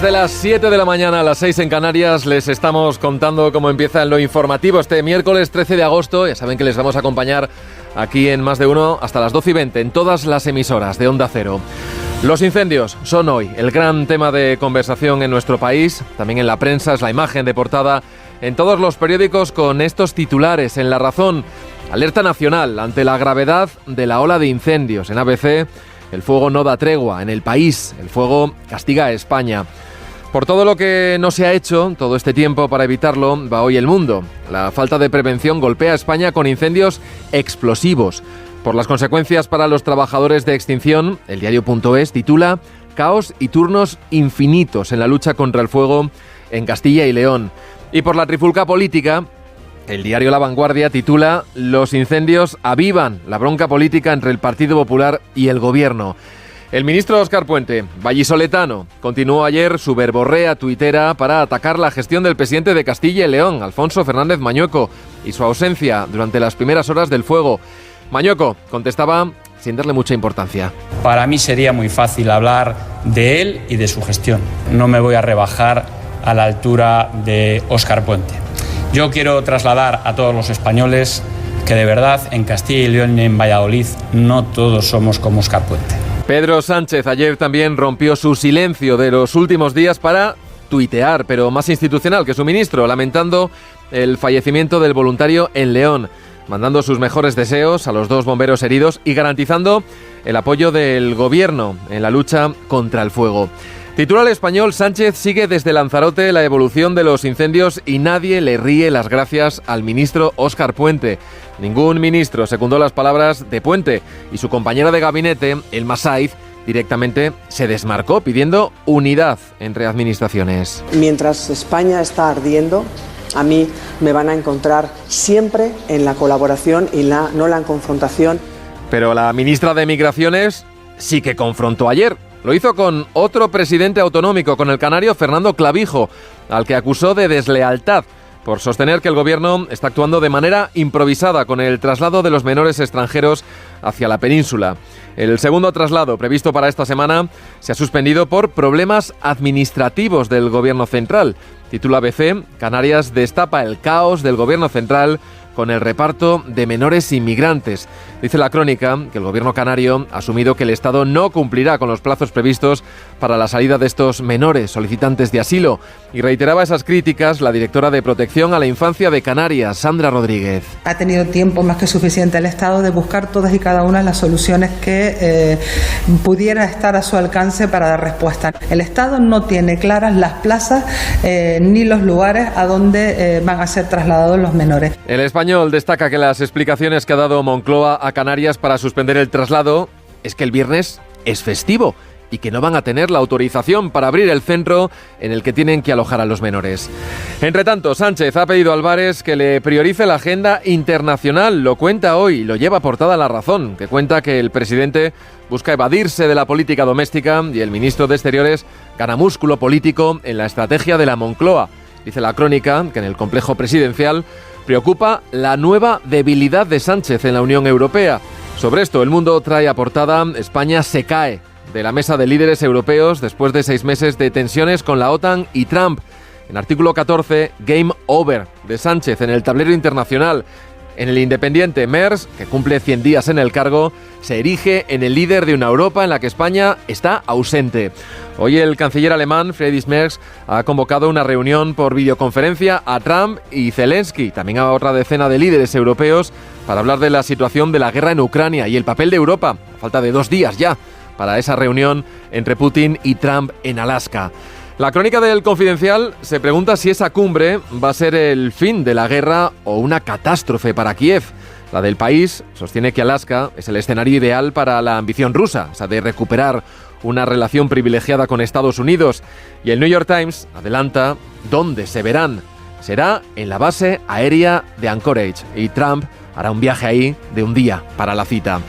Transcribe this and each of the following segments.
Desde las 7 de la mañana a las 6 en Canarias les estamos contando cómo empieza en lo informativo este miércoles 13 de agosto. Ya saben que les vamos a acompañar aquí en Más de Uno hasta las 12:20 en todas las emisoras de Onda Cero. Los incendios son hoy el gran tema de conversación en nuestro país. También en la prensa es la imagen de portada en todos los periódicos con estos titulares. En La Razón, alerta nacional ante la gravedad de la ola de incendios. En ABC, el fuego no da tregua. En El País, el fuego castiga a España. Por todo lo que no se ha hecho todo este tiempo para evitarlo, va hoy El Mundo. La falta de prevención golpea a España con incendios explosivos. Por las consecuencias para los trabajadores de extinción, el diario.es titula Caos y turnos infinitos en la lucha contra el fuego en Castilla y León. Y por la trifulca política, el diario La Vanguardia titula Los incendios avivan la bronca política entre el Partido Popular y el Gobierno. El ministro Óscar Puente, vallisoletano, continuó ayer su verborrea tuitera para atacar la gestión del presidente de Castilla y León, Alfonso Fernández Mañueco, y su ausencia durante las primeras horas del fuego. Mañueco contestaba sin darle mucha importancia. Para mí sería muy fácil hablar de él y de su gestión. No me voy a rebajar a la altura de Óscar Puente. Yo quiero trasladar a todos los españoles que de verdad en Castilla y León y en Valladolid no todos somos como Óscar Puente. Pedro Sánchez ayer también rompió su silencio de los últimos días para tuitear, pero más institucional que su ministro, lamentando el fallecimiento del voluntario en León, mandando sus mejores deseos a los 2 bomberos heridos y garantizando el apoyo del Gobierno en la lucha contra el fuego. Titular español, Sánchez sigue desde Lanzarote la evolución de los incendios y nadie le ríe las gracias al ministro Óscar Puente. Ningún ministro secundó las palabras de Puente y su compañera de gabinete, Elma Saiz, directamente se desmarcó pidiendo unidad entre administraciones. Mientras España está ardiendo, a mí me van a encontrar siempre en la colaboración y no la confrontación. Pero la ministra de Migraciones sí que confrontó ayer. Lo hizo con otro presidente autonómico, con el canario Fernando Clavijo, al que acusó de deslealtad por sostener que el gobierno está actuando de manera improvisada con el traslado de los menores extranjeros hacia la península. El segundo traslado, previsto para esta semana, se ha suspendido por problemas administrativos del gobierno central. Titula ABC, Canarias destapa el caos del gobierno central con el reparto de menores inmigrantes. Dice la crónica que el gobierno canario ha asumido que el Estado no cumplirá con los plazos previstos para la salida de estos menores solicitantes de asilo y reiteraba esas críticas la directora de Protección a la Infancia de Canarias, Sandra Rodríguez. Ha tenido tiempo más que suficiente el Estado de buscar todas y cada una de las soluciones que pudiera estar a su alcance para dar respuesta. El Estado no tiene claras las plazas ni los lugares a donde van a ser trasladados los menores. El Español destaca que las explicaciones que ha dado Moncloa a Canarias para suspender el traslado es que el viernes es festivo y que no van a tener la autorización para abrir el centro en el que tienen que alojar a los menores. Entre tanto, Sánchez ha pedido a Álvarez que le priorice la agenda internacional. Lo cuenta hoy, lo lleva portada La Razón, que cuenta que el presidente busca evadirse de la política doméstica y el ministro de Exteriores gana músculo político en la estrategia de la Moncloa. Dice la crónica que en el complejo presidencial preocupa la nueva debilidad de Sánchez en la Unión Europea. Sobre esto, El Mundo trae a portada España se cae de la mesa de líderes europeos después de 6 meses de tensiones con la OTAN y Trump. En artículo 14, Game Over de Sánchez en el tablero internacional. En el Independiente, Merz, que cumple 100 días en el cargo, se erige en el líder de una Europa en la que España está ausente. Hoy el canciller alemán, Friedrich Merz, ha convocado una reunión por videoconferencia a Trump y Zelensky, también a otra decena de líderes europeos, para hablar de la situación de la guerra en Ucrania y el papel de Europa, a falta de 2 días ya, para esa reunión entre Putin y Trump en Alaska. La crónica del Confidencial se pregunta si esa cumbre va a ser el fin de la guerra o una catástrofe para Kiev. La del País sostiene que Alaska es el escenario ideal para la ambición rusa, o sea, de recuperar una relación privilegiada con Estados Unidos. Y el New York Times adelanta dónde se verán. Será en la base aérea de Anchorage y Trump hará un viaje ahí de un día para la cita.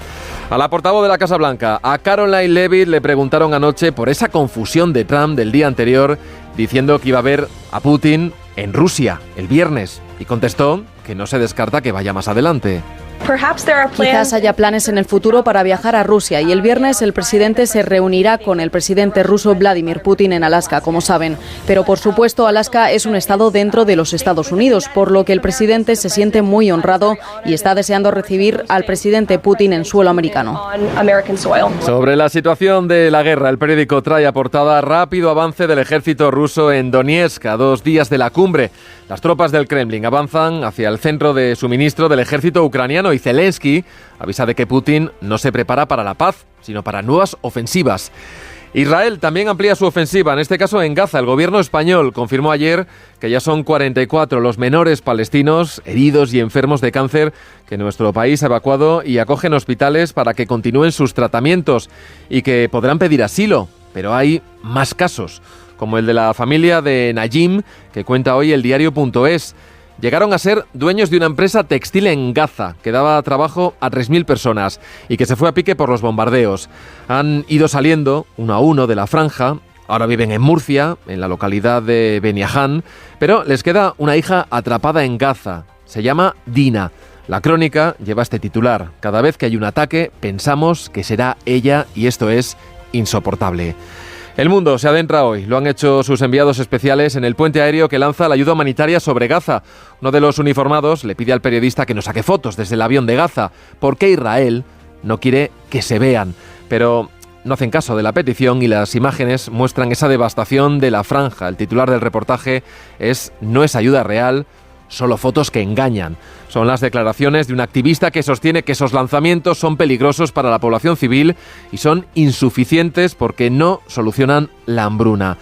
A la portavoz de la Casa Blanca, a Caroline Leavitt, le preguntaron anoche por esa confusión de Trump del día anterior, diciendo que iba a ver a Putin en Rusia el viernes, y contestó que no se descarta que vaya más adelante. Quizás haya planes en el futuro para viajar a Rusia y el viernes el presidente se reunirá con el presidente ruso Vladimir Putin en Alaska, como saben. Pero por supuesto Alaska es un estado dentro de los Estados Unidos, por lo que el presidente se siente muy honrado y está deseando recibir al presidente Putin en suelo americano. Sobre la situación de la guerra, el periódico trae a portada rápido avance del ejército ruso en Donetsk a 2 días de la cumbre. Las tropas del Kremlin avanzan hacia el centro de suministro del ejército ucraniano y Zelensky avisa de que Putin no se prepara para la paz, sino para nuevas ofensivas. Israel también amplía su ofensiva, en este caso en Gaza. El gobierno español confirmó ayer que ya son 44 los menores palestinos heridos y enfermos de cáncer que nuestro país ha evacuado y acoge en hospitales para que continúen sus tratamientos y que podrán pedir asilo. Pero hay más casos, como el de la familia de Najim, que cuenta hoy el diario.es. Llegaron a ser dueños de una empresa textil en Gaza, que daba trabajo a 3.000 personas y que se fue a pique por los bombardeos. Han ido saliendo uno a uno de la franja, ahora viven en Murcia, en la localidad de Beniaján, pero les queda una hija atrapada en Gaza. Se llama Dina. La crónica lleva este titular: cada vez que hay un ataque pensamos que será ella y esto es insoportable. El Mundo se adentra hoy, lo han hecho sus enviados especiales en el puente aéreo que lanza la ayuda humanitaria sobre Gaza. Uno de los uniformados le pide al periodista que nos saque fotos desde el avión de Gaza, porque Israel no quiere que se vean. Pero no hacen caso de la petición y las imágenes muestran esa devastación de la franja. El titular del reportaje es: no es ayuda real, solo fotos que engañan. Son las declaraciones de un activista que sostiene que esos lanzamientos son peligrosos para la población civil y son insuficientes porque no solucionan la hambruna.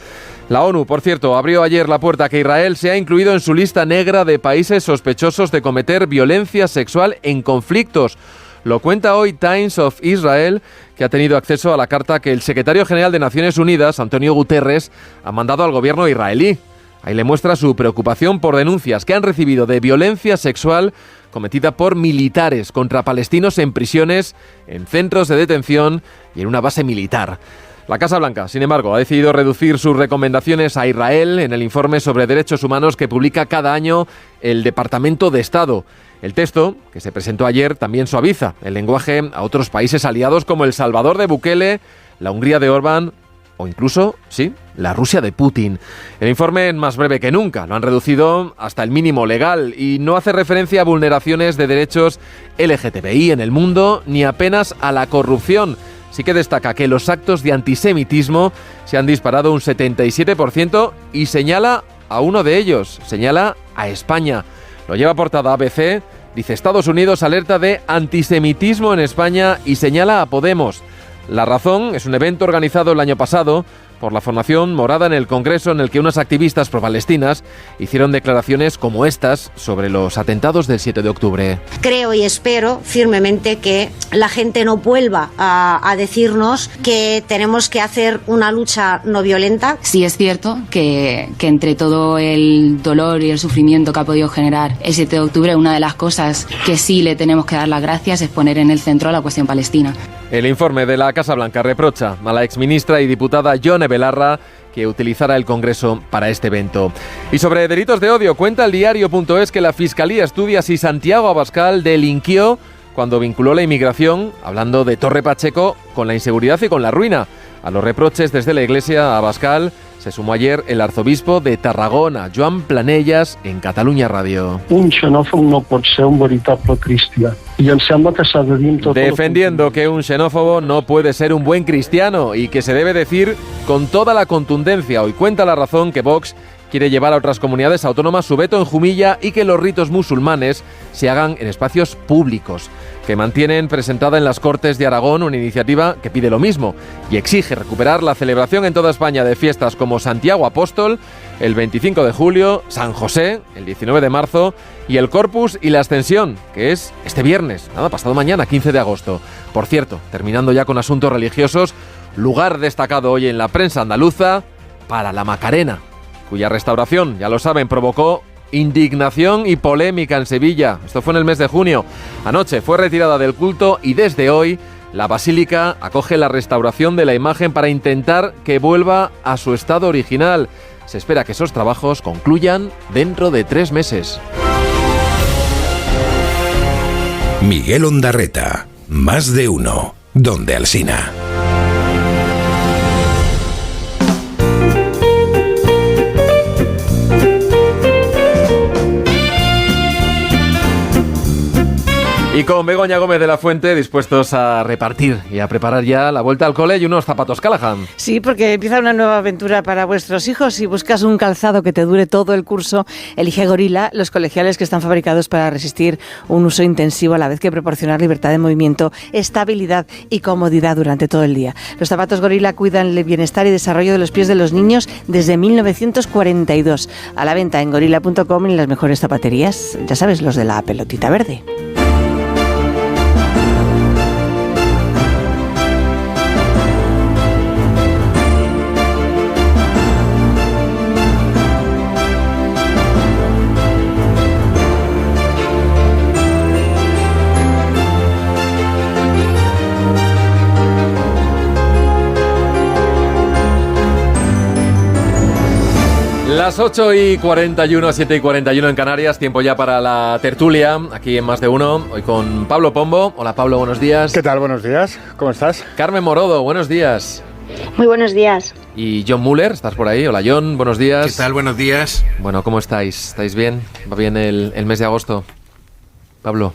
La ONU, por cierto, abrió ayer la puerta a que Israel sea incluido en su lista negra de países sospechosos de cometer violencia sexual en conflictos. Lo cuenta hoy Times of Israel, que ha tenido acceso a la carta que el secretario general de Naciones Unidas, Antonio Guterres, ha mandado al gobierno israelí. Ahí le muestra su preocupación por denuncias que han recibido de violencia sexual cometida por militares contra palestinos en prisiones, en centros de detención y en una base militar. La Casa Blanca, sin embargo, ha decidido reducir sus recomendaciones a Israel en el informe sobre derechos humanos que publica cada año el Departamento de Estado. El texto, que se presentó ayer, también suaviza el lenguaje a otros países aliados como El Salvador de Bukele, la Hungría de Orbán o incluso, sí, la Rusia de Putin. El informe es más breve que nunca, lo han reducido hasta el mínimo legal y no hace referencia a vulneraciones de derechos LGTBI en el mundo ni apenas a la corrupción. Sí que destaca que los actos de antisemitismo se han disparado un 77% y señala a uno de ellos, señala a España. Lo lleva portada ABC, dice: Estados Unidos alerta de antisemitismo en España y señala a Podemos. La razón es un evento organizado el año pasado por la Formación Morada en el Congreso, en el que unas activistas pro-palestinas hicieron declaraciones como estas sobre los atentados del 7 de octubre. Creo y espero firmemente que la gente no vuelva a decirnos que tenemos que hacer una lucha no violenta. Sí es cierto que entre todo el dolor y el sufrimiento que ha podido generar el 7 de octubre, una de las cosas que sí le tenemos que dar las gracias es poner en el centro a la cuestión palestina. El informe de la Casa Blanca reprocha a la exministra y diputada Yone Belarra que utilizara el Congreso para este evento. Y sobre delitos de odio, cuenta el diario.es que la Fiscalía estudia si Santiago Abascal delinquió cuando vinculó la inmigración, hablando de Torre Pacheco, con la inseguridad y con la ruina. A los reproches desde la Iglesia a Abascal se sumó ayer el arzobispo de Tarragona, Joan Planellas, en Catalunya Radio. Un xenòfob no pot ser un veritable cristià. I em sembla que s'ha de dir en tot... Defendiendo que un xenófobo no puede ser un buen cristiano y que se debe decir con toda la contundencia. Hoy cuenta La Razón que Vox quiere llevar a otras comunidades autónomas su veto en Jumilla y que los ritos musulmanes se hagan en espacios públicos, que mantienen presentada en las Cortes de Aragón una iniciativa que pide lo mismo y exige recuperar la celebración en toda España de fiestas como Santiago Apóstol, el 25 de julio, San José, el 19 de marzo y el Corpus y la Ascensión, que es este viernes, pasado mañana, 15 de agosto. Por cierto, terminando ya con asuntos religiosos, lugar destacado hoy en la prensa andaluza para la Macarena, cuya restauración, ya lo saben, provocó indignación y polémica en Sevilla. Esto fue en el mes de junio. Anoche fue retirada del culto y desde hoy la Basílica acoge la restauración de la imagen para intentar que vuelva a su estado original. Se espera que esos trabajos concluyan dentro de 3 meses. Miguel Ondarreta, Más de Uno, Donde Alsina. Y con Begoña Gómez de la Fuente, dispuestos a repartir y a preparar ya la vuelta al cole y unos zapatos Callahan. Sí, porque empieza una nueva aventura para vuestros hijos. Si buscas un calzado que te dure todo el curso, elige Gorila, los colegiales que están fabricados para resistir un uso intensivo a la vez que proporcionar libertad de movimiento, estabilidad y comodidad durante todo el día. Los zapatos Gorila cuidan el bienestar y desarrollo de los pies de los niños desde 1942. A la venta en gorila.com y en las mejores zapaterías, ya sabes, los de la pelotita verde. Las 8:41, 7:41 en Canarias, tiempo ya para la tertulia, aquí en Más de Uno, hoy con Pablo Pombo. Hola Pablo, buenos días. ¿Qué tal? Buenos días, ¿cómo estás? Carmen Morodo, buenos días. Muy buenos días. Y John Muller, ¿estás por ahí? Hola John, buenos días. ¿Qué tal? Buenos días. Bueno, ¿cómo estáis? ¿Estáis bien? ¿Va bien el mes de agosto? Pablo.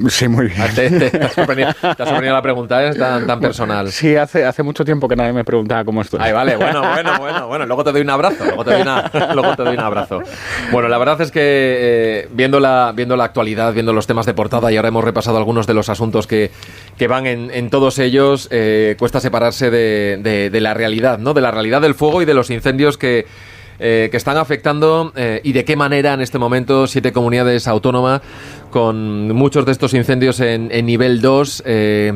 Sí, muy bien. Te ha sorprendido la pregunta, ¿eh? Tan personal. Sí, hace mucho tiempo que nadie me preguntaba cómo estoy. Ay, vale, bueno, luego te doy un abrazo, luego te doy un abrazo. Bueno, la verdad es que viendo la actualidad, viendo los temas de portada, y ahora hemos repasado algunos de los asuntos que van en todos ellos, cuesta separarse de la realidad, ¿no? De la realidad del fuego y de los incendios que están afectando y de qué manera en este momento 7 comunidades autónomas, con muchos de estos incendios en nivel 2,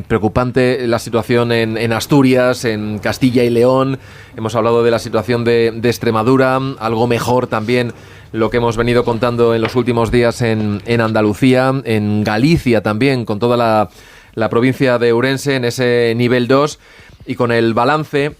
preocupante la situación en Asturias, en Castilla y León. Hemos hablado de la situación de Extremadura, algo mejor también lo que hemos venido contando en los últimos días en Andalucía, en Galicia también, con toda la provincia de Ourense en ese nivel 2, y con el balance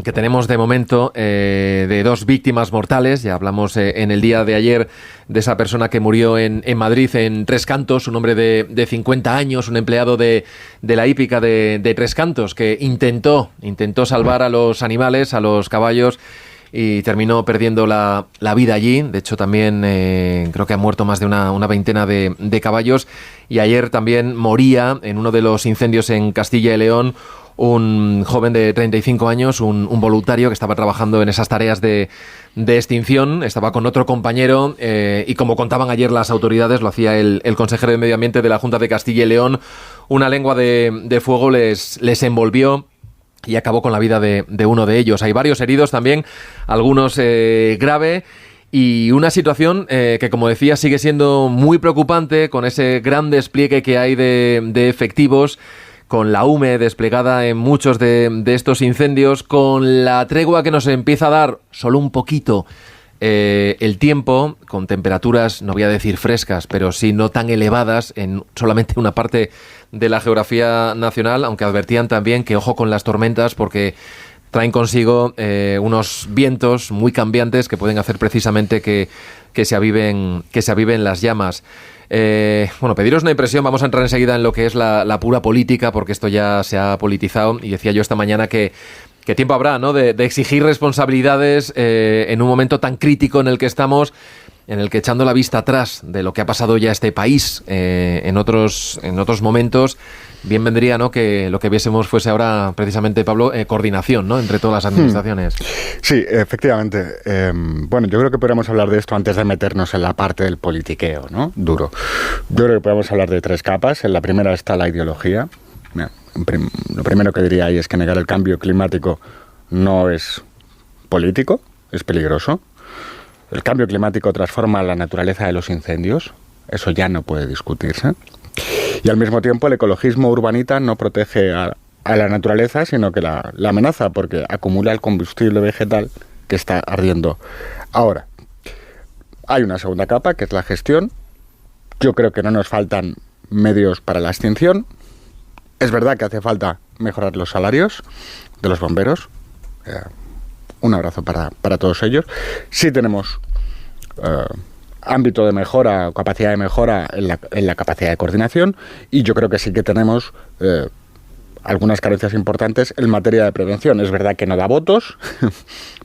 que tenemos de momento de 2 víctimas mortales. Ya hablamos en el día de ayer de esa persona que murió en Madrid, en Tres Cantos, un hombre de 50 años, un empleado de la hípica de Tres Cantos, que intentó salvar a los animales, a los caballos, y terminó perdiendo la vida allí. De hecho, también creo que han muerto más de una veintena de caballos. Y ayer también moría en uno de los incendios en Castilla y León un joven de 35 años, un voluntario que estaba trabajando en esas tareas de extinción. Estaba con otro compañero y, como contaban ayer las autoridades, lo hacía el consejero de Medio Ambiente de la Junta de Castilla y León, una lengua de fuego les envolvió y acabó con la vida de uno de ellos. Hay varios heridos también, algunos grave, y una situación que, como decía, sigue siendo muy preocupante, con ese gran despliegue que hay de efectivos, con la UME desplegada en muchos de estos incendios, con la tregua que nos empieza a dar solo un poquito el tiempo, con temperaturas, no voy a decir frescas, pero sí no tan elevadas en solamente una parte de la geografía nacional, aunque advertían también que ojo con las tormentas, porque traen consigo unos vientos muy cambiantes que pueden hacer precisamente que se aviven las llamas. Bueno, pediros una impresión. Vamos a entrar enseguida en lo que es la pura política, porque esto ya se ha politizado, y decía yo esta mañana que tiempo habrá, ¿no?, de exigir responsabilidades en un momento tan crítico en el que estamos, en el que, echando la vista atrás de lo que ha pasado ya este país en otros momentos, bien vendría, ¿no?, que lo que viésemos fuese ahora, precisamente, Pablo, coordinación, ¿no?, entre todas las administraciones. Sí, efectivamente. Bueno, yo creo que podríamos hablar de esto antes de meternos en la parte del politiqueo, ¿no?, duro. Yo creo que podemos hablar de 3 capas. En la primera está la ideología. Lo primero que diría ahí es que negar el cambio climático no es político, es peligroso. El cambio climático transforma la naturaleza de los incendios, eso ya no puede discutirse. Y al mismo tiempo el ecologismo urbanita no protege a la naturaleza, sino que la amenaza, porque acumula el combustible vegetal que está ardiendo ahora. Hay una segunda capa, que es la gestión. Yo creo que no nos faltan medios para la extinción. Es verdad que hace falta mejorar los salarios de los bomberos. Un abrazo para todos ellos. Sí tenemos ámbito de mejora, capacidad de mejora en la capacidad de coordinación, y yo creo que sí que tenemos algunas carencias importantes en materia de prevención. Es verdad que no da votos,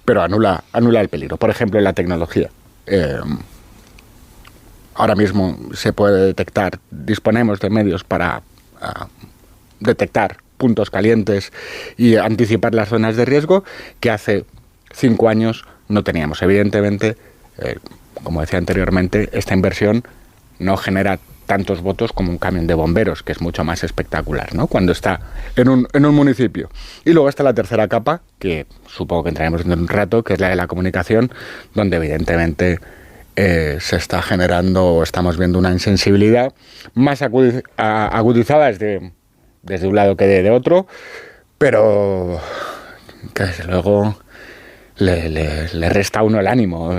pero anula el peligro. Por ejemplo, en la tecnología. Ahora mismo se puede detectar, disponemos de medios para detectar puntos calientes y anticipar las zonas de riesgo que hace 5 años no teníamos. Evidentemente, como decía anteriormente, esta inversión no genera tantos votos como un camión de bomberos, que es mucho más espectacular, ¿no?, cuando está en un municipio. Y luego está la tercera capa, que supongo que entraremos en un rato, que es la de la comunicación, donde evidentemente se está generando, o estamos viendo una insensibilidad más agudizada desde un lado que de otro, pero que desde luego le resta a uno el ánimo,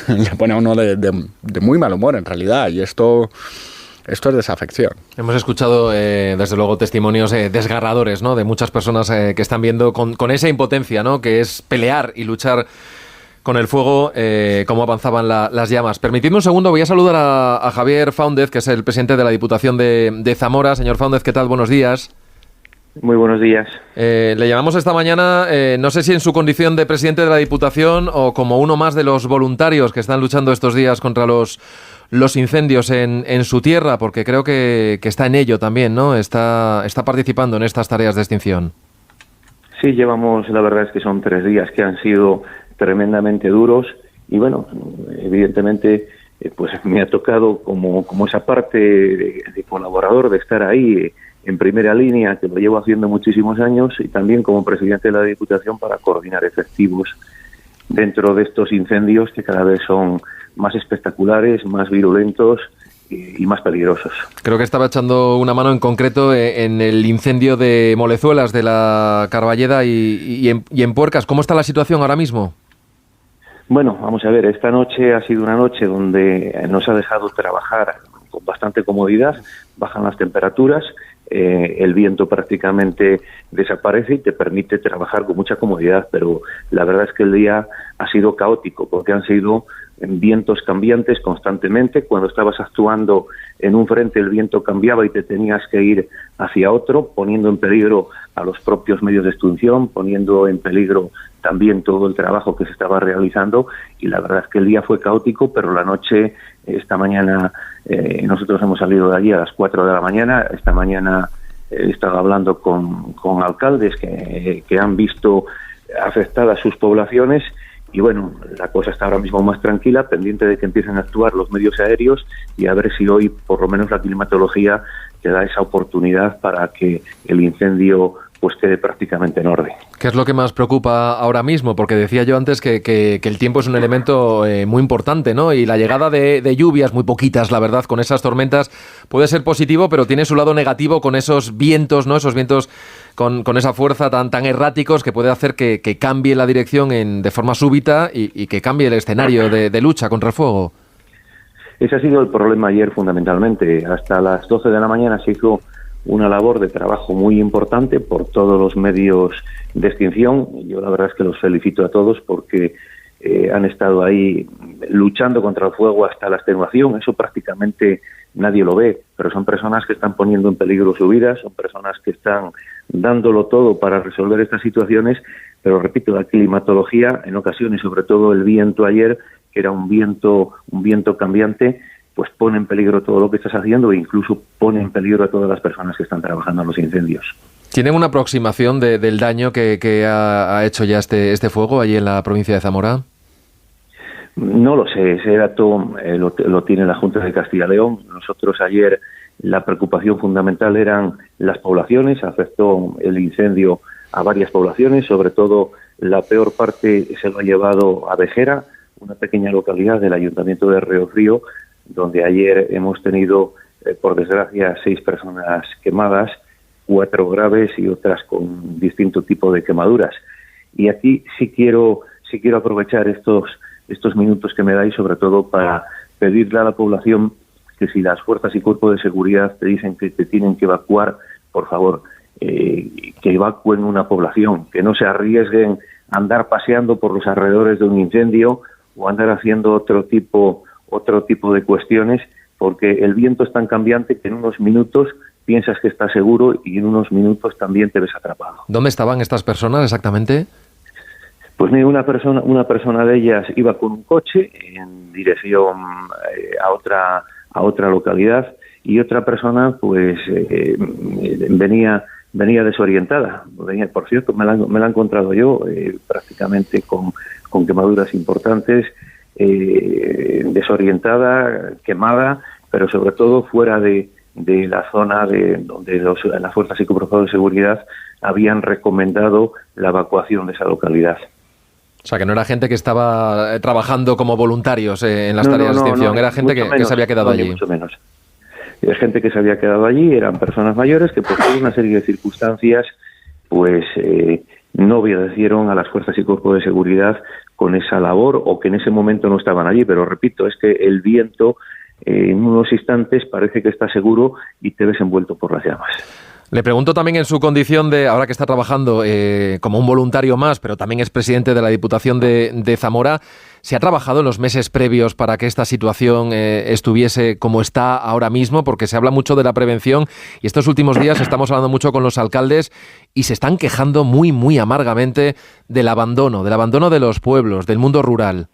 le pone a uno de muy mal humor en realidad, y esto es desafección. Hemos escuchado, desde luego, testimonios desgarradores, ¿no?, de muchas personas que están viendo con esa impotencia, ¿no?, que es pelear y luchar con el fuego, cómo avanzaban las llamas. Permitidme un segundo, voy a saludar a Javier Fáundez, que es el presidente de la Diputación de Zamora. Señor Fáundez, ¿qué tal? Buenos días. Muy buenos días. Le llamamos esta mañana, no sé si en su condición de presidente de la Diputación o como uno más de los voluntarios que están luchando estos días contra los incendios en su tierra, porque creo que está en ello también, ¿no? Está participando en estas tareas de extinción. Sí, la verdad es que son 3 días que han sido tremendamente duros y bueno, evidentemente pues me ha tocado como esa parte de colaborador, de estar ahí en primera línea, que lo llevo haciendo muchísimos años, y también como presidente de la Diputación para coordinar efectivos dentro de estos incendios que cada vez son más espectaculares, más virulentos y más peligrosos. Creo que estaba echando una mano en concreto en el incendio de Molezuelas, de la Carballeda y en Puercas. ¿Cómo está la situación ahora mismo? Bueno, vamos a ver, esta noche ha sido una noche donde nos ha dejado trabajar con bastante comodidad, bajan las temperaturas, el viento prácticamente desaparece y te permite trabajar con mucha comodidad, pero la verdad es que el día ha sido caótico porque han sido vientos cambiantes constantemente. Cuando estabas actuando en un frente el viento cambiaba y te tenías que ir hacia otro, poniendo en peligro a los propios medios de extinción, poniendo en peligro también todo el trabajo que se estaba realizando, y la verdad es que el día fue caótico, pero la noche, esta mañana, nosotros hemos salido de allí a las 4 de la mañana, esta mañana he estado hablando con alcaldes que han visto afectadas sus poblaciones, y bueno, la cosa está ahora mismo más tranquila, pendiente de que empiecen a actuar los medios aéreos y a ver si hoy por lo menos la climatología te da esa oportunidad para que el incendio pues quede prácticamente en orden. ¿Qué es lo que más preocupa ahora mismo? Porque decía yo antes que el tiempo es un elemento muy importante, ¿no? Y la llegada de lluvias, muy poquitas, la verdad, con esas tormentas, puede ser positivo, pero tiene su lado negativo con esos vientos, ¿no? Esos vientos con esa fuerza tan erráticos que puede hacer que cambie la dirección de forma súbita y que cambie el escenario de lucha contra el fuego. Ese ha sido el problema ayer fundamentalmente. Hasta las 12 de la mañana se hizo una labor de trabajo muy importante por todos los medios de extinción. Yo la verdad es que los felicito a todos porque han estado ahí luchando contra el fuego hasta la extenuación. Eso prácticamente nadie lo ve, pero son personas que están poniendo en peligro su vida, son personas que están dándolo todo para resolver estas situaciones, pero repito, la climatología en ocasiones, sobre todo el viento ayer, que era un viento cambiante, pues pone en peligro todo lo que estás haciendo e incluso pone en peligro a todas las personas que están trabajando en los incendios. ¿Tienen una aproximación del daño que ha hecho ya este fuego allí en la provincia de Zamora? No lo sé, ese dato lo tiene la Junta de Castilla y León. Nosotros ayer la preocupación fundamental eran las poblaciones, afectó el incendio a varias poblaciones, sobre todo la peor parte se lo ha llevado a Vejera, una pequeña localidad del Ayuntamiento de Río Frío, donde ayer hemos tenido, por desgracia, 6 personas quemadas, 4 graves y otras con distinto tipo de quemaduras. Y aquí sí quiero aprovechar estos minutos que me dais, sobre todo para pedirle a la población que si las fuerzas y cuerpos de seguridad te dicen que te tienen que evacuar, por favor, que evacúen una población, que no se arriesguen a andar paseando por los alrededores de un incendio o andar haciendo otro tipo otro tipo de cuestiones, porque el viento es tan cambiante que en unos minutos piensas que estás seguro y en unos minutos también te ves atrapado. ¿Dónde estaban estas personas exactamente? Pues mira, una persona de ellas iba con un coche en dirección a otra localidad, y otra persona pues venía desorientada. Por cierto, me la he encontrado yo prácticamente con quemaduras importantes, desorientada, quemada, pero sobre todo fuera de la zona donde las fuerzas y cuerpos de seguridad habían recomendado la evacuación de esa localidad. O sea, que no era gente que estaba trabajando como voluntarios en las tareas de extinción, era gente que se había quedado allí. Mucho menos. Era gente que se había quedado allí, eran personas mayores que por toda una serie de circunstancias pues no obedecieron a las fuerzas y cuerpos de seguridad con esa labor, o que en ese momento no estaban allí. Pero repito, es que el viento en unos instantes parece que está seguro y te ves envuelto por las llamas. Le pregunto también en su condición de, ahora que está trabajando como un voluntario más, pero también es presidente de la Diputación de Zamora, ¿se ha trabajado en los meses previos para que esta situación estuviese como está ahora mismo? Porque se habla mucho de la prevención y estos últimos días estamos hablando mucho con los alcaldes y se están quejando muy, muy amargamente del abandono de los pueblos, del mundo rural.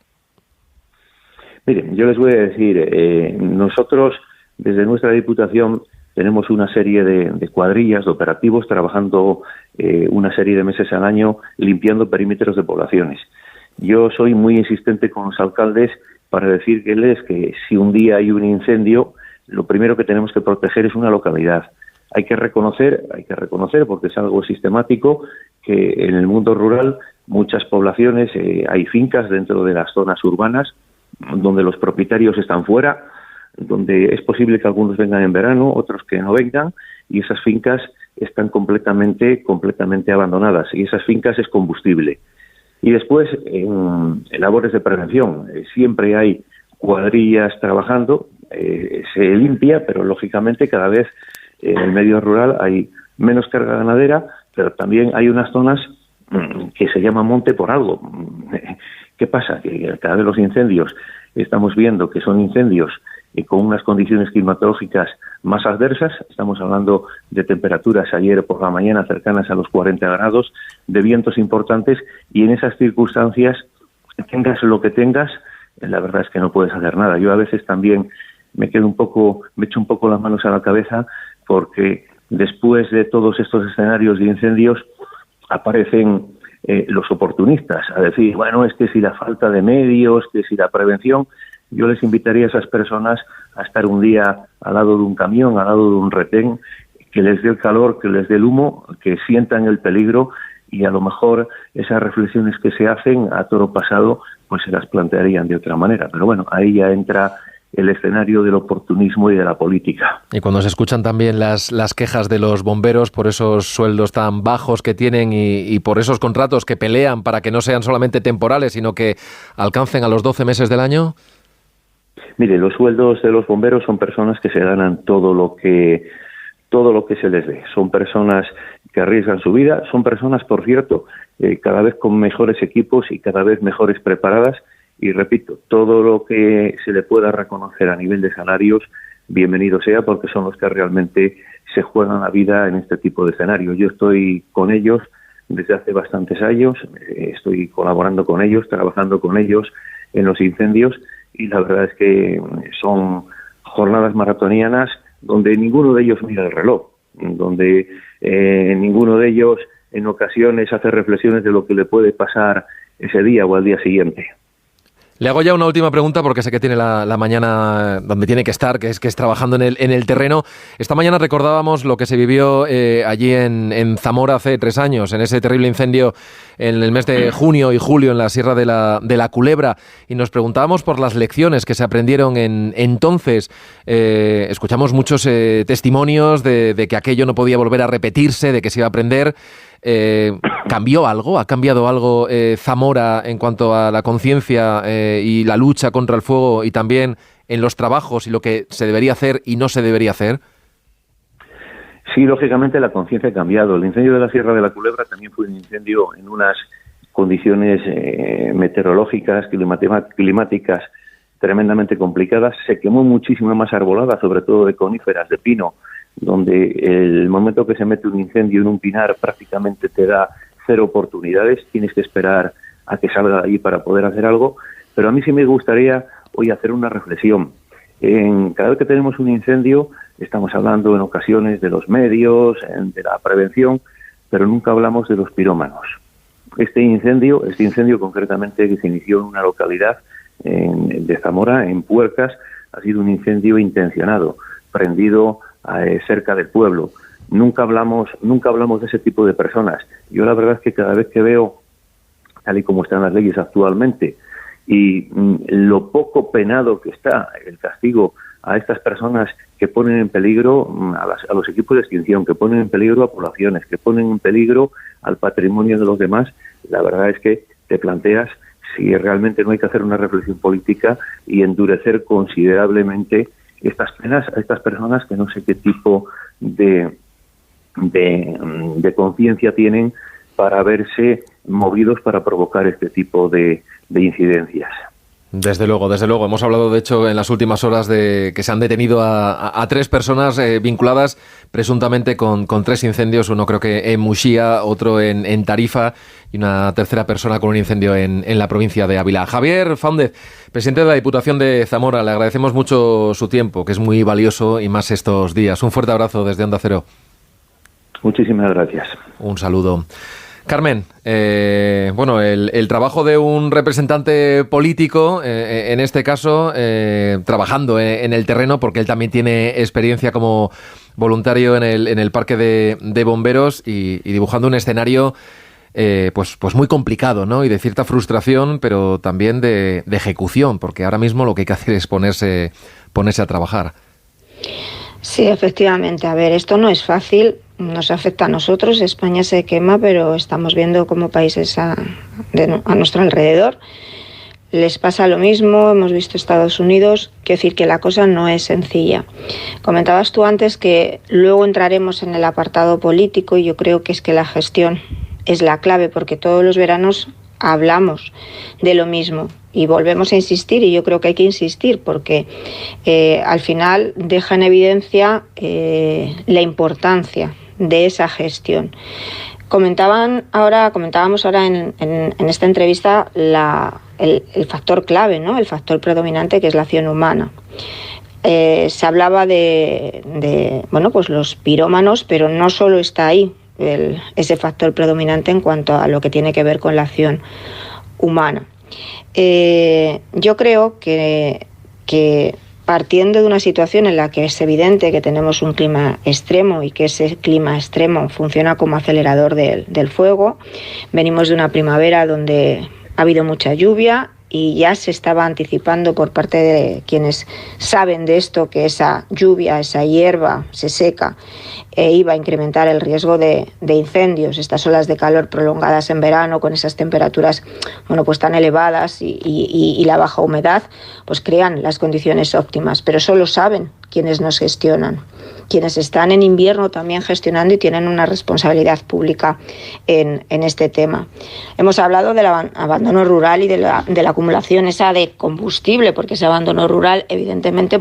Miren, yo les voy a decir, nosotros desde nuestra Diputación tenemos una serie de cuadrillas, de operativos, trabajando una serie de meses al año limpiando perímetros de poblaciones. Yo soy muy insistente con los alcaldes para decirles que si un día hay un incendio, lo primero que tenemos que proteger es una localidad. Hay que reconocer, porque es algo sistemático, que en el mundo rural muchas poblaciones, hay fincas dentro de las zonas urbanas donde los propietarios están fuera, donde es posible que algunos vengan en verano, otros que no vengan, y esas fincas están completamente abandonadas, y esas fincas es combustible. Y después, en labores de prevención, siempre hay cuadrillas trabajando, se limpia, pero lógicamente cada vez en el medio rural hay menos carga ganadera, pero también hay unas zonas que se llama monte por algo. ¿Qué pasa? Que cada vez los incendios estamos viendo que son incendios con unas condiciones climatológicas más adversas. Estamos hablando de temperaturas ayer por la mañana cercanas a los 40 grados, de vientos importantes, y en esas circunstancias, tengas lo que tengas, la verdad es que no puedes hacer nada. Yo a veces también me echo un poco las manos a la cabeza, porque después de todos estos escenarios de incendios aparecen los oportunistas a decir, bueno, es que si la falta de medios, que si la prevención. Yo les invitaría a esas personas a estar un día al lado de un camión, al lado de un retén, que les dé el calor, que les dé el humo, que sientan el peligro, y a lo mejor esas reflexiones que se hacen a toro pasado pues se las plantearían de otra manera. Pero bueno, ahí ya entra el escenario del oportunismo y de la política. Y cuando se escuchan también las quejas de los bomberos por esos sueldos tan bajos que tienen y por esos contratos que pelean para que no sean solamente temporales, sino que alcancen a los 12 meses del año. Mire, los sueldos de los bomberos son personas que se ganan todo lo que se les dé. Son personas que arriesgan su vida, son personas, por cierto, cada vez con mejores equipos y cada vez mejores preparadas. Y repito, todo lo que se le pueda reconocer a nivel de salarios, bienvenido sea, porque son los que realmente se juegan la vida en este tipo de escenarios. Yo estoy con ellos desde hace bastantes años, estoy colaborando con ellos, trabajando con ellos en los incendios, y la verdad es que son jornadas maratonianas donde ninguno de ellos mira el reloj, donde ninguno de ellos en ocasiones hace reflexiones de lo que le puede pasar ese día o al día siguiente. Le hago ya una última pregunta porque sé que tiene la mañana donde tiene que estar, que es trabajando en el terreno. Esta mañana recordábamos lo que se vivió allí en Zamora hace 3 años, en ese terrible incendio en el mes de junio y julio en la Sierra de la Culebra, y nos preguntábamos por las lecciones que se aprendieron entonces. Escuchamos muchos testimonios de que aquello no podía volver a repetirse, de que se iba a aprender. ¿Cambió algo? ¿Ha cambiado algo Zamora en cuanto a la conciencia y la lucha contra el fuego, y también en los trabajos y lo que se debería hacer y no se debería hacer? Sí, lógicamente la conciencia ha cambiado. El incendio de la Sierra de la Culebra también fue un incendio en unas condiciones meteorológicas, climáticas tremendamente complicada. Se quemó muchísima más arbolada, sobre todo de coníferas, de pino, donde el momento que se mete un incendio en un pinar prácticamente te da 0 oportunidades, tienes que esperar a que salga de ahí para poder hacer algo. Pero a mí sí me gustaría hoy hacer una reflexión. Cada vez que tenemos un incendio, estamos hablando en ocasiones de los medios, de la prevención, pero nunca hablamos de los pirómanos. Este incendio concretamente, que se inició en una localidad de Zamora, en Puercas, ha sido un incendio intencionado, prendido cerca del pueblo. Nunca hablamos de ese tipo de personas. Yo la verdad es que cada vez que veo, tal y como están las leyes actualmente, y lo poco penado que está el castigo a estas personas que ponen en peligro a los equipos de extinción, que ponen en peligro a poblaciones, que ponen en peligro al patrimonio de los demás, la verdad es que te planteas si realmente no hay que hacer una reflexión política y endurecer considerablemente estas penas a estas personas que no sé qué tipo de conciencia tienen para verse movidos para provocar este tipo de incidencias. Desde luego. Hemos hablado, de hecho, en las últimas horas de que se han detenido a 3 personas vinculadas presuntamente con 3 incendios. Uno creo que en Muxía, otro en Tarifa y una tercera persona con un incendio en la provincia de Ávila. Javier Fáundez, presidente de la Diputación de Zamora, le agradecemos mucho su tiempo, que es muy valioso y más estos días. Un fuerte abrazo desde Onda Cero. Muchísimas gracias. Un saludo. Carmen, el trabajo de un representante político, en este caso, trabajando en el terreno, porque él también tiene experiencia como voluntario en el parque de bomberos y dibujando un escenario pues muy complicado, ¿no? Y de cierta frustración, pero también de ejecución, porque ahora mismo lo que hay que hacer es ponerse a trabajar. Sí, efectivamente. A ver, esto no es fácil. Nos afecta a nosotros, España se quema, pero estamos viendo cómo países a nuestro alrededor les pasa lo mismo. Hemos visto Estados Unidos, quiero decir que la cosa no es sencilla. Comentabas tú antes que luego entraremos en el apartado político y yo creo que es que la gestión es la clave, porque todos los veranos hablamos de lo mismo y volvemos a insistir, y yo creo que hay que insistir porque al final deja en evidencia la importancia de esa gestión. Comentábamos ahora en esta entrevista el factor clave, ¿no? El factor predominante, que es la acción humana. Se hablaba de los pirómanos, pero no solo está ahí ese factor predominante en cuanto a lo que tiene que ver con la acción humana. Yo creo que partiendo de una situación en la que es evidente que tenemos un clima extremo y que ese clima extremo funciona como acelerador del fuego, venimos de una primavera donde ha habido mucha lluvia y ya se estaba anticipando por parte de quienes saben de esto que esa lluvia, esa hierba se seca e iba a incrementar el riesgo de incendios. Estas olas de calor prolongadas en verano con esas temperaturas pues tan elevadas y la baja humedad pues crean las condiciones óptimas, pero solo saben quienes nos gestionan. Quienes están en invierno también gestionando y tienen una responsabilidad pública en este tema. Hemos hablado del abandono rural y de la acumulación esa de combustible, porque ese abandono rural evidentemente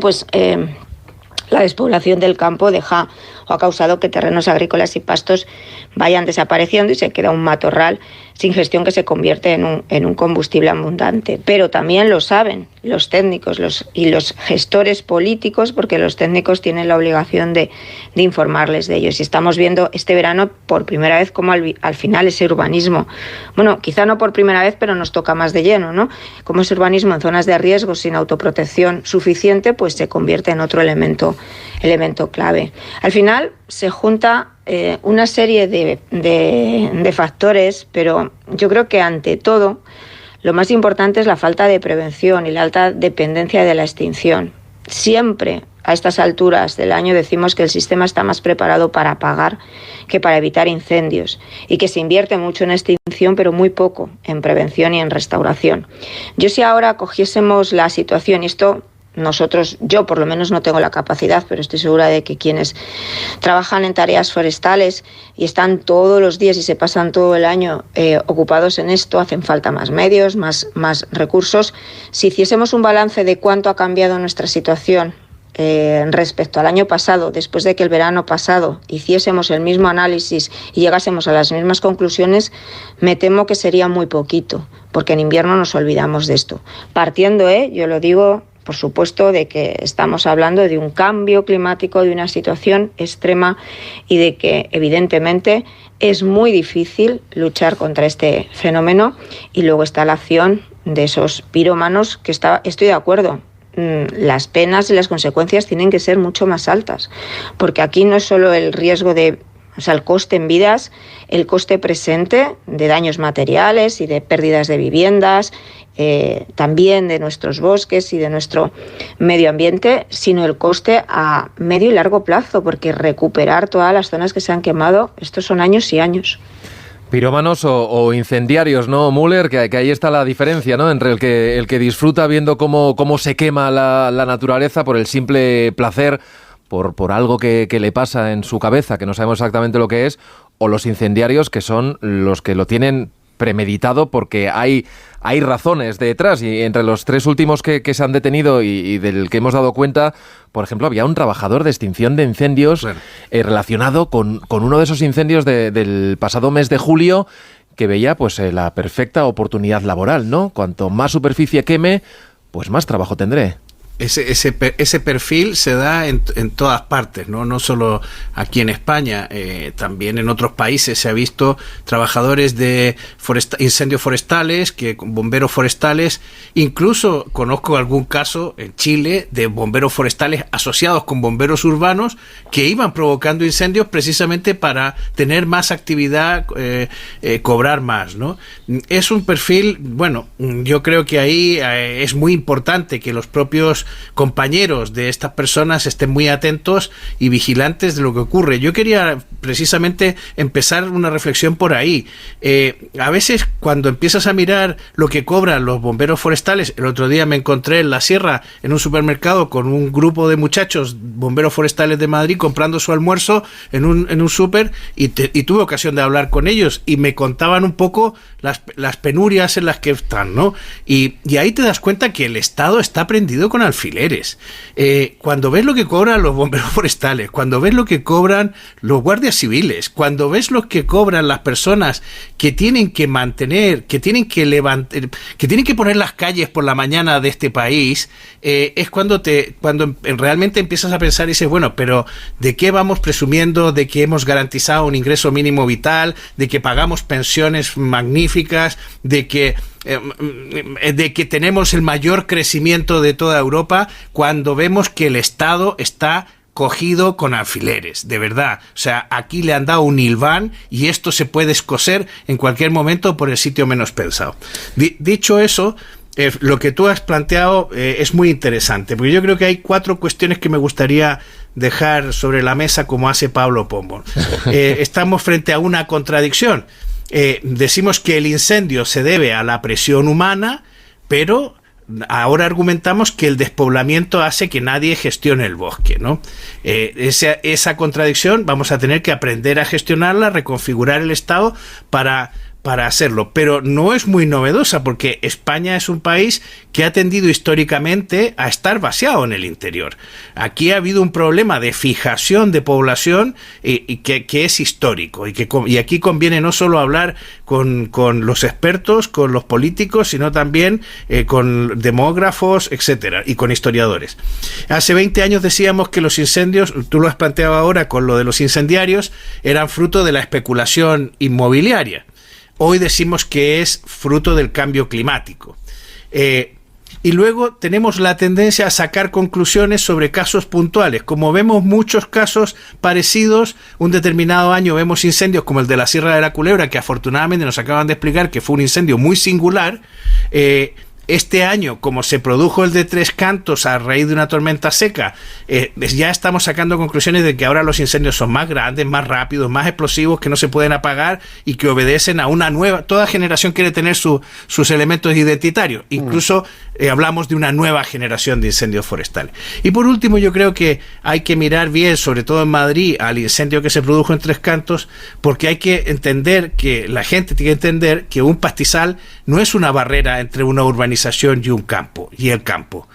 la despoblación del campo deja o ha causado que terrenos agrícolas y pastos vayan desapareciendo y se queda un matorral sin gestión que se convierte en un combustible abundante. Pero también lo saben los técnicos y los gestores políticos, porque los técnicos tienen la obligación de informarles de ellos. Y estamos viendo este verano por primera vez cómo al final ese urbanismo, quizá no por primera vez, pero nos toca más de lleno, ¿no? Cómo ese urbanismo en zonas de riesgo sin autoprotección suficiente, pues se convierte en otro elemento clave. Al final se junta una serie de factores, pero yo creo que ante todo lo más importante es la falta de prevención y la alta dependencia de la extinción. Siempre a estas alturas del año decimos que el sistema está más preparado para apagar que para evitar incendios y que se invierte mucho en extinción pero muy poco en prevención y en restauración. Yo si ahora cogiésemos la situación, y esto nosotros, yo por lo menos no tengo la capacidad, pero estoy segura de que quienes trabajan en tareas forestales y están todos los días y se pasan todo el año ocupados en esto, hacen falta más medios, más recursos. Si hiciésemos un balance de cuánto ha cambiado nuestra situación respecto al año pasado, después de que el verano pasado hiciésemos el mismo análisis y llegásemos a las mismas conclusiones, me temo que sería muy poquito, porque en invierno nos olvidamos de esto. Partiendo, yo lo digo, por supuesto, de que estamos hablando de un cambio climático, de una situación extrema y de que, evidentemente, es muy difícil luchar contra este fenómeno. Y luego está la acción de esos pirómanos, que estoy de acuerdo. Las penas y las consecuencias tienen que ser mucho más altas, porque aquí no es solo el riesgo el coste en vidas, el coste presente de daños materiales y de pérdidas de viviendas, también de nuestros bosques y de nuestro medio ambiente, sino el coste a medio y largo plazo, porque recuperar todas las zonas que se han quemado, estos son años y años. Pirómanos o incendiarios, ¿no, Müller? Que ahí está la diferencia, ¿no? Entre el que disfruta viendo cómo se quema la naturaleza por el simple placer, por algo que le pasa en su cabeza, que no sabemos exactamente lo que es, o los incendiarios, que son los que lo tienen premeditado porque hay razones detrás. Y entre los 3 últimos que se han detenido y del que hemos dado cuenta, por ejemplo, había un trabajador de extinción de incendios relacionado con uno de esos incendios del pasado mes de julio, que veía pues la perfecta oportunidad laboral, ¿no? Cuanto más superficie queme, pues más trabajo tendré. Ese perfil se da en todas partes, no solo aquí en España, también en otros países se ha visto trabajadores de incendios forestales, bomberos forestales, incluso conozco algún caso en Chile de bomberos forestales asociados con bomberos urbanos que iban provocando incendios precisamente para tener más actividad, cobrar más, ¿no? Es un perfil, bueno, yo creo que ahí es muy importante que los propios compañeros de estas personas estén muy atentos y vigilantes de lo que ocurre. Yo quería precisamente empezar una reflexión por ahí. A veces cuando empiezas a mirar lo que cobran los bomberos forestales, el otro día me encontré en la sierra en un supermercado con un grupo de muchachos bomberos forestales de Madrid comprando su almuerzo en un súper y tuve ocasión de hablar con ellos y me contaban un poco las penurias en las que están, ¿no? Y ahí te das cuenta que el Estado está prendido con alfileres. Cuando ves lo que cobran los bomberos forestales, cuando ves lo que cobran los guardias civiles, cuando ves lo que cobran las personas que tienen que mantener, que tienen que levantar, que tienen que poner las calles por la mañana de este país, es cuando realmente empiezas a pensar y dices, bueno, pero ¿de qué vamos presumiendo? De que hemos garantizado un ingreso mínimo vital, de que pagamos pensiones magníficas, de que tenemos el mayor crecimiento de toda Europa, cuando vemos que el Estado está cogido con alfileres, de verdad. O sea, aquí le han dado un hilván y esto se puede escocer en cualquier momento por el sitio menos pensado. Dicho eso, lo que tú has planteado es muy interesante, porque yo creo que hay 4 cuestiones que me gustaría dejar sobre la mesa, como hace Pablo Pombo. Estamos frente a una contradicción. Decimos que el incendio se debe a la presión humana, pero ahora argumentamos que el despoblamiento hace que nadie gestione el bosque, ¿no? Esa contradicción vamos a tener que aprender a gestionarla, reconfigurar el Estado para hacerlo, pero no es muy novedosa porque España es un país que ha tendido históricamente a estar vaciado en el interior. Aquí ha habido un problema de fijación de población que es histórico y aquí conviene no solo hablar con los expertos, con los políticos, sino también con demógrafos, etcétera, y con historiadores. Hace 20 años decíamos que los incendios, tú lo has planteado ahora con lo de los incendiarios, eran fruto de la especulación inmobiliaria. Hoy decimos que es fruto del cambio climático. Y luego tenemos la tendencia a sacar conclusiones sobre casos puntuales. Como vemos muchos casos parecidos, un determinado año vemos incendios como el de la Sierra de la Culebra, que afortunadamente nos acaban de explicar que fue un incendio muy singular. este año, como se produjo el de Tres Cantos a raíz de una tormenta seca, ya estamos sacando conclusiones de que ahora los incendios son más grandes, más rápidos, más explosivos, que no se pueden apagar y que obedecen a una nueva... Toda generación quiere tener sus elementos identitarios. Incluso hablamos de una nueva generación de incendios forestales. Y por último, yo creo que hay que mirar bien, sobre todo en Madrid, al incendio que se produjo en Tres Cantos, porque hay que entender que la gente tiene que entender que un pastizal no es una barrera entre una urbanización y un campo, y el campo.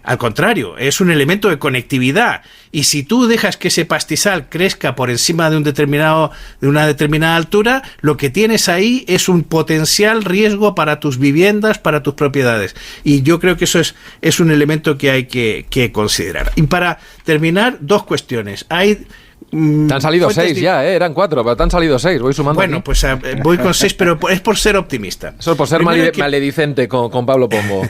Al contrario, es un elemento de conectividad. Y si tú dejas que ese pastizal crezca por encima de una determinada altura, lo que tienes ahí es un potencial riesgo para tus viviendas, para tus propiedades. Y yo creo que eso es un elemento que hay que considerar. Y para terminar, dos cuestiones. Te han salido 6 ya, eran 4, pero te han salido 6, voy sumando. Bueno, aquí. Pues voy con 6, pero es por ser optimista. Eso es por ser maledicente con Pablo Pombo.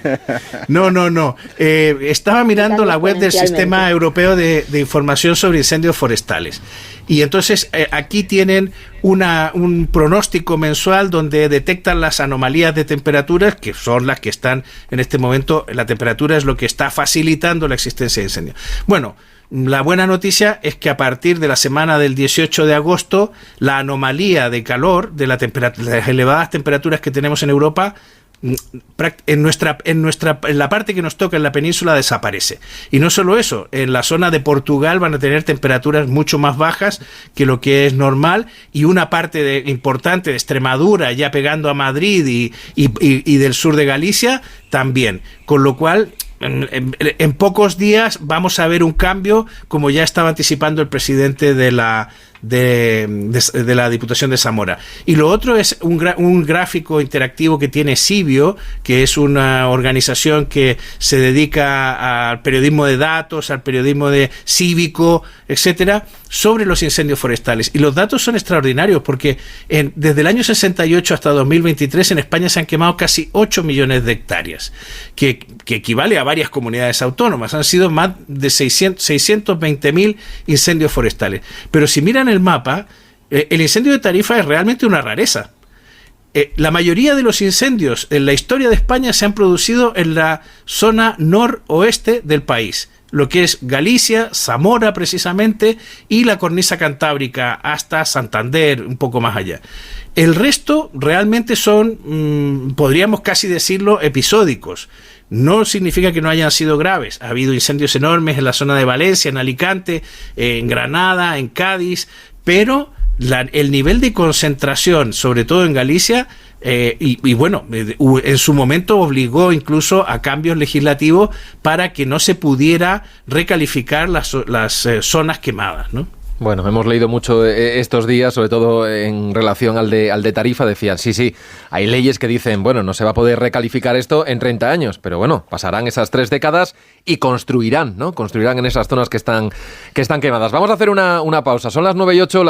No. Estaba mirando la web del Sistema Europeo de Información sobre Incendios Forestales. Y entonces aquí tienen un pronóstico mensual donde detectan las anomalías de temperaturas, que son las que están en este momento. La temperatura es lo que está facilitando la existencia de incendios. Bueno, la buena noticia es que a partir de la semana del 18 de agosto, la anomalía de calor de las elevadas temperaturas que tenemos en Europa, en la parte que nos toca en la península, desaparece. Y no solo eso, en la zona de Portugal van a tener temperaturas mucho más bajas que lo que es normal, y una parte importante de Extremadura, ya pegando a Madrid y del sur de Galicia también, con lo cual en pocos días vamos a ver un cambio, como ya estaba anticipando el presidente de la Diputación de Zamora. Y lo otro es un gráfico interactivo que tiene Cibio, que es una organización que se dedica al periodismo de datos, al periodismo cívico, etcétera, sobre los incendios forestales. Y los datos son extraordinarios, porque desde el año 68 hasta 2023 en España se han quemado casi 8 millones de hectáreas, que equivale a varias comunidades autónomas. Han sido más de 620.000 incendios forestales. Pero si miran el mapa, el incendio de Tarifa es realmente una rareza. La mayoría de los incendios en la historia de España se han producido en la zona noroeste del país, lo que es Galicia, Zamora precisamente, y la cornisa cantábrica hasta Santander, un poco más allá. El resto realmente son, podríamos casi decirlo, episódicos. No significa que no hayan sido graves. Ha habido incendios enormes en la zona de Valencia, en Alicante, en Granada, en Cádiz, pero el nivel de concentración, sobre todo en Galicia, en su momento obligó incluso a cambios legislativos para que no se pudiera recalificar las zonas quemadas, ¿no? Bueno, hemos leído mucho estos días, sobre todo en relación al de Tarifa. Decían, sí, hay leyes que dicen, bueno, no se va a poder recalificar esto en 30 años, pero bueno, pasarán esas 3 décadas y construirán, ¿no? Construirán en esas zonas que están quemadas. Vamos a hacer una pausa. Son las 9:08,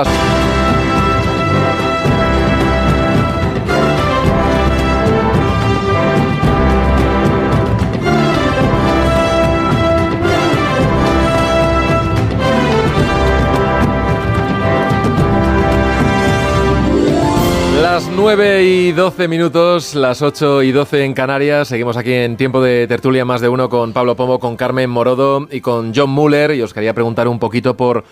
Las 9:12, las 8:12 en Canarias. Seguimos aquí en tiempo de tertulia más de uno con Pablo Pombo, con Carmen Morodo y con John Muller. Y os quería preguntar un poquito por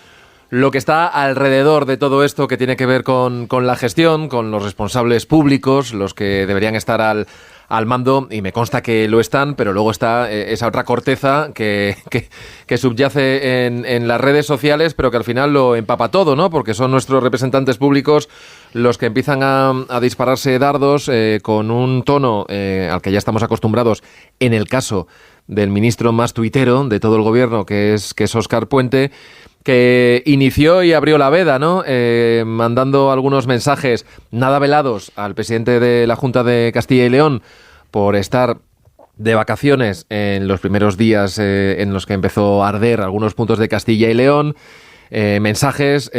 lo que está alrededor de todo esto que tiene que ver con la gestión, con los responsables públicos, los que deberían estar al mando, y me consta que lo están, pero luego está esa otra corteza que subyace en las redes sociales, pero que al final lo empapa todo, ¿no? Porque son nuestros representantes públicos los que empiezan a dispararse dardos con un tono al que ya estamos acostumbrados en el caso del ministro más tuitero de todo el gobierno, que es Óscar Puente, que inició y abrió la veda, ¿no? Mandando algunos mensajes nada velados al presidente de la Junta de Castilla y León por estar de vacaciones en los primeros días en los que empezó a arder algunos puntos de Castilla y León. Mensajes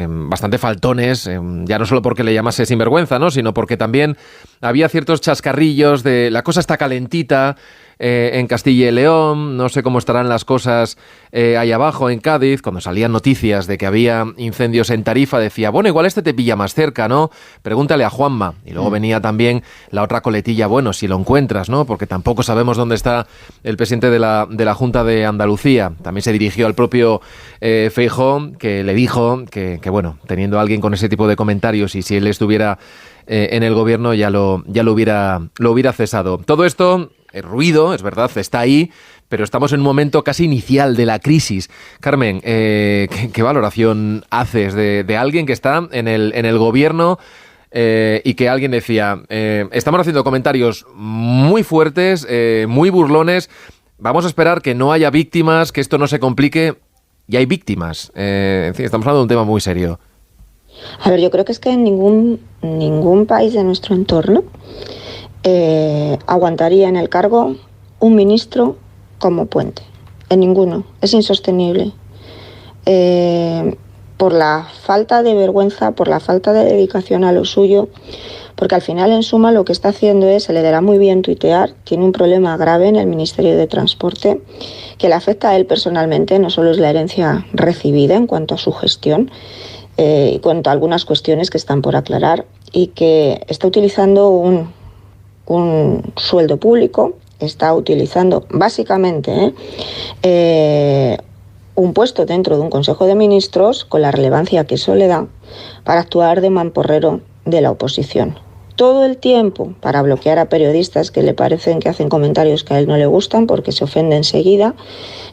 bastante faltones, ya no solo porque le llamase sinvergüenza, ¿no? Sino porque también había ciertos chascarrillos de la cosa está calentita, en Castilla y León, no sé cómo estarán las cosas ahí abajo en Cádiz. Cuando salían noticias de que había incendios en Tarifa, decía, bueno, igual este te pilla más cerca, ¿no? Pregúntale a Juanma. Y luego venía también la otra coletilla, bueno, si lo encuentras, ¿no? Porque tampoco sabemos dónde está el presidente de la Junta de Andalucía. También se dirigió al propio Feijóo, que le dijo que, bueno, teniendo a alguien con ese tipo de comentarios y si él estuviera en el gobierno ya lo hubiera cesado. Todo esto, el ruido, es verdad, está ahí, pero estamos en un momento casi inicial de la crisis. Carmen, ¿qué valoración haces de alguien que está en el gobierno y que alguien decía, estamos haciendo comentarios muy fuertes, muy burlones, vamos a esperar que no haya víctimas, que esto no se complique, y hay víctimas? En fin, estamos hablando de un tema muy serio. A ver, yo creo que es que en ningún país de nuestro entorno aguantaría en el cargo un ministro como Puente. En ninguno. Es insostenible. Por la falta de vergüenza, por la falta de dedicación a lo suyo, porque al final, en suma, lo que está haciendo es, se le dará muy bien tuitear, tiene un problema grave en el Ministerio de Transporte que le afecta a él personalmente. No solo es la herencia recibida en cuanto a su gestión, en cuanto a algunas cuestiones que están por aclarar, y que está utilizando un sueldo público, está utilizando básicamente un puesto dentro de un Consejo de Ministros, con la relevancia que eso le da, para actuar de mamporrero de la oposición. Todo el tiempo para bloquear a periodistas que le parecen que hacen comentarios que a él no le gustan porque se ofende enseguida,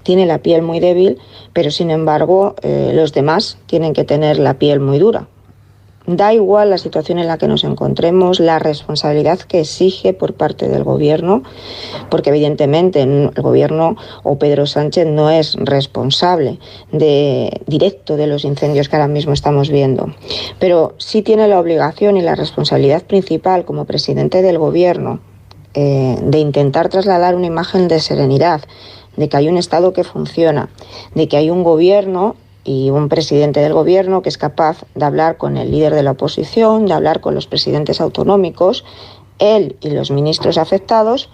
tiene la piel muy débil, pero sin embargo los demás tienen que tener la piel muy dura. Da igual la situación en la que nos encontremos, la responsabilidad que exige por parte del gobierno, porque evidentemente el gobierno o Pedro Sánchez no es responsable directo de los incendios que ahora mismo estamos viendo, pero sí tiene la obligación y la responsabilidad principal como presidente del gobierno de intentar trasladar una imagen de serenidad, de que hay un Estado que funciona, de que hay un gobierno y un presidente del gobierno que es capaz de hablar con el líder de la oposición, de hablar con los presidentes autonómicos, él y los ministros afectados,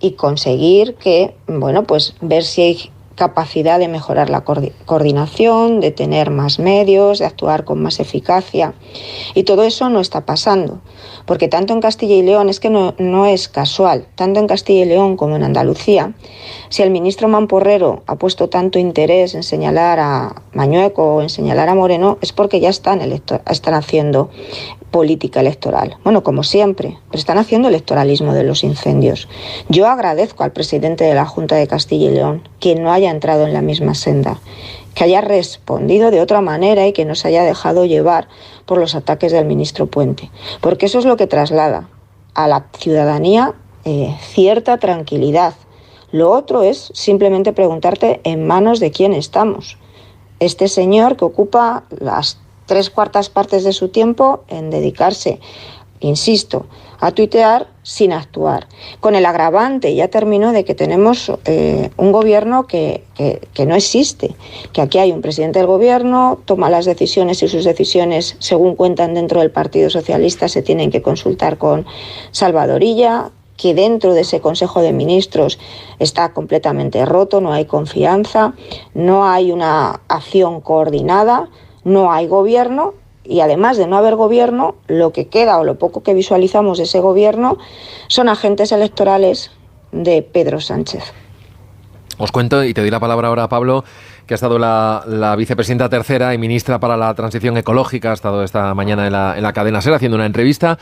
y conseguir que, bueno, pues ver si hay capacidad de mejorar la coordinación, de tener más medios, de actuar con más eficacia. Y todo eso no está pasando, porque tanto en Castilla y León, es que no es casual, tanto en Castilla y León como en Andalucía, si el ministro Mamporrero ha puesto tanto interés en señalar a Mañueco o en señalar a Moreno, es porque ya están haciendo política electoral. Bueno, como siempre, pero están haciendo electoralismo de los incendios. Yo agradezco al presidente de la Junta de Castilla y León que no haya entrado en la misma senda, que haya respondido de otra manera y que no se haya dejado llevar por los ataques del ministro Puente, porque eso es lo que traslada a la ciudadanía cierta tranquilidad. Lo otro es simplemente preguntarte en manos de quién estamos. Este señor que ocupa las 3/4 partes de su tiempo en dedicarse, insisto, a tuitear sin actuar, con el agravante, ya terminó, de que tenemos un gobierno que no existe, que aquí hay un presidente del gobierno, toma las decisiones y sus decisiones, según cuentan dentro del Partido Socialista, se tienen que consultar con Salvador Illa, que dentro de ese Consejo de Ministros está completamente roto, no hay confianza, no hay una acción coordinada, no hay gobierno, y además de no haber gobierno, lo que queda o lo poco que visualizamos de ese gobierno son agentes electorales de Pedro Sánchez. Os cuento, y te doy la palabra ahora a Pablo, que ha estado la vicepresidenta tercera y ministra para la transición ecológica, ha estado esta mañana en la cadena SER haciendo una entrevista.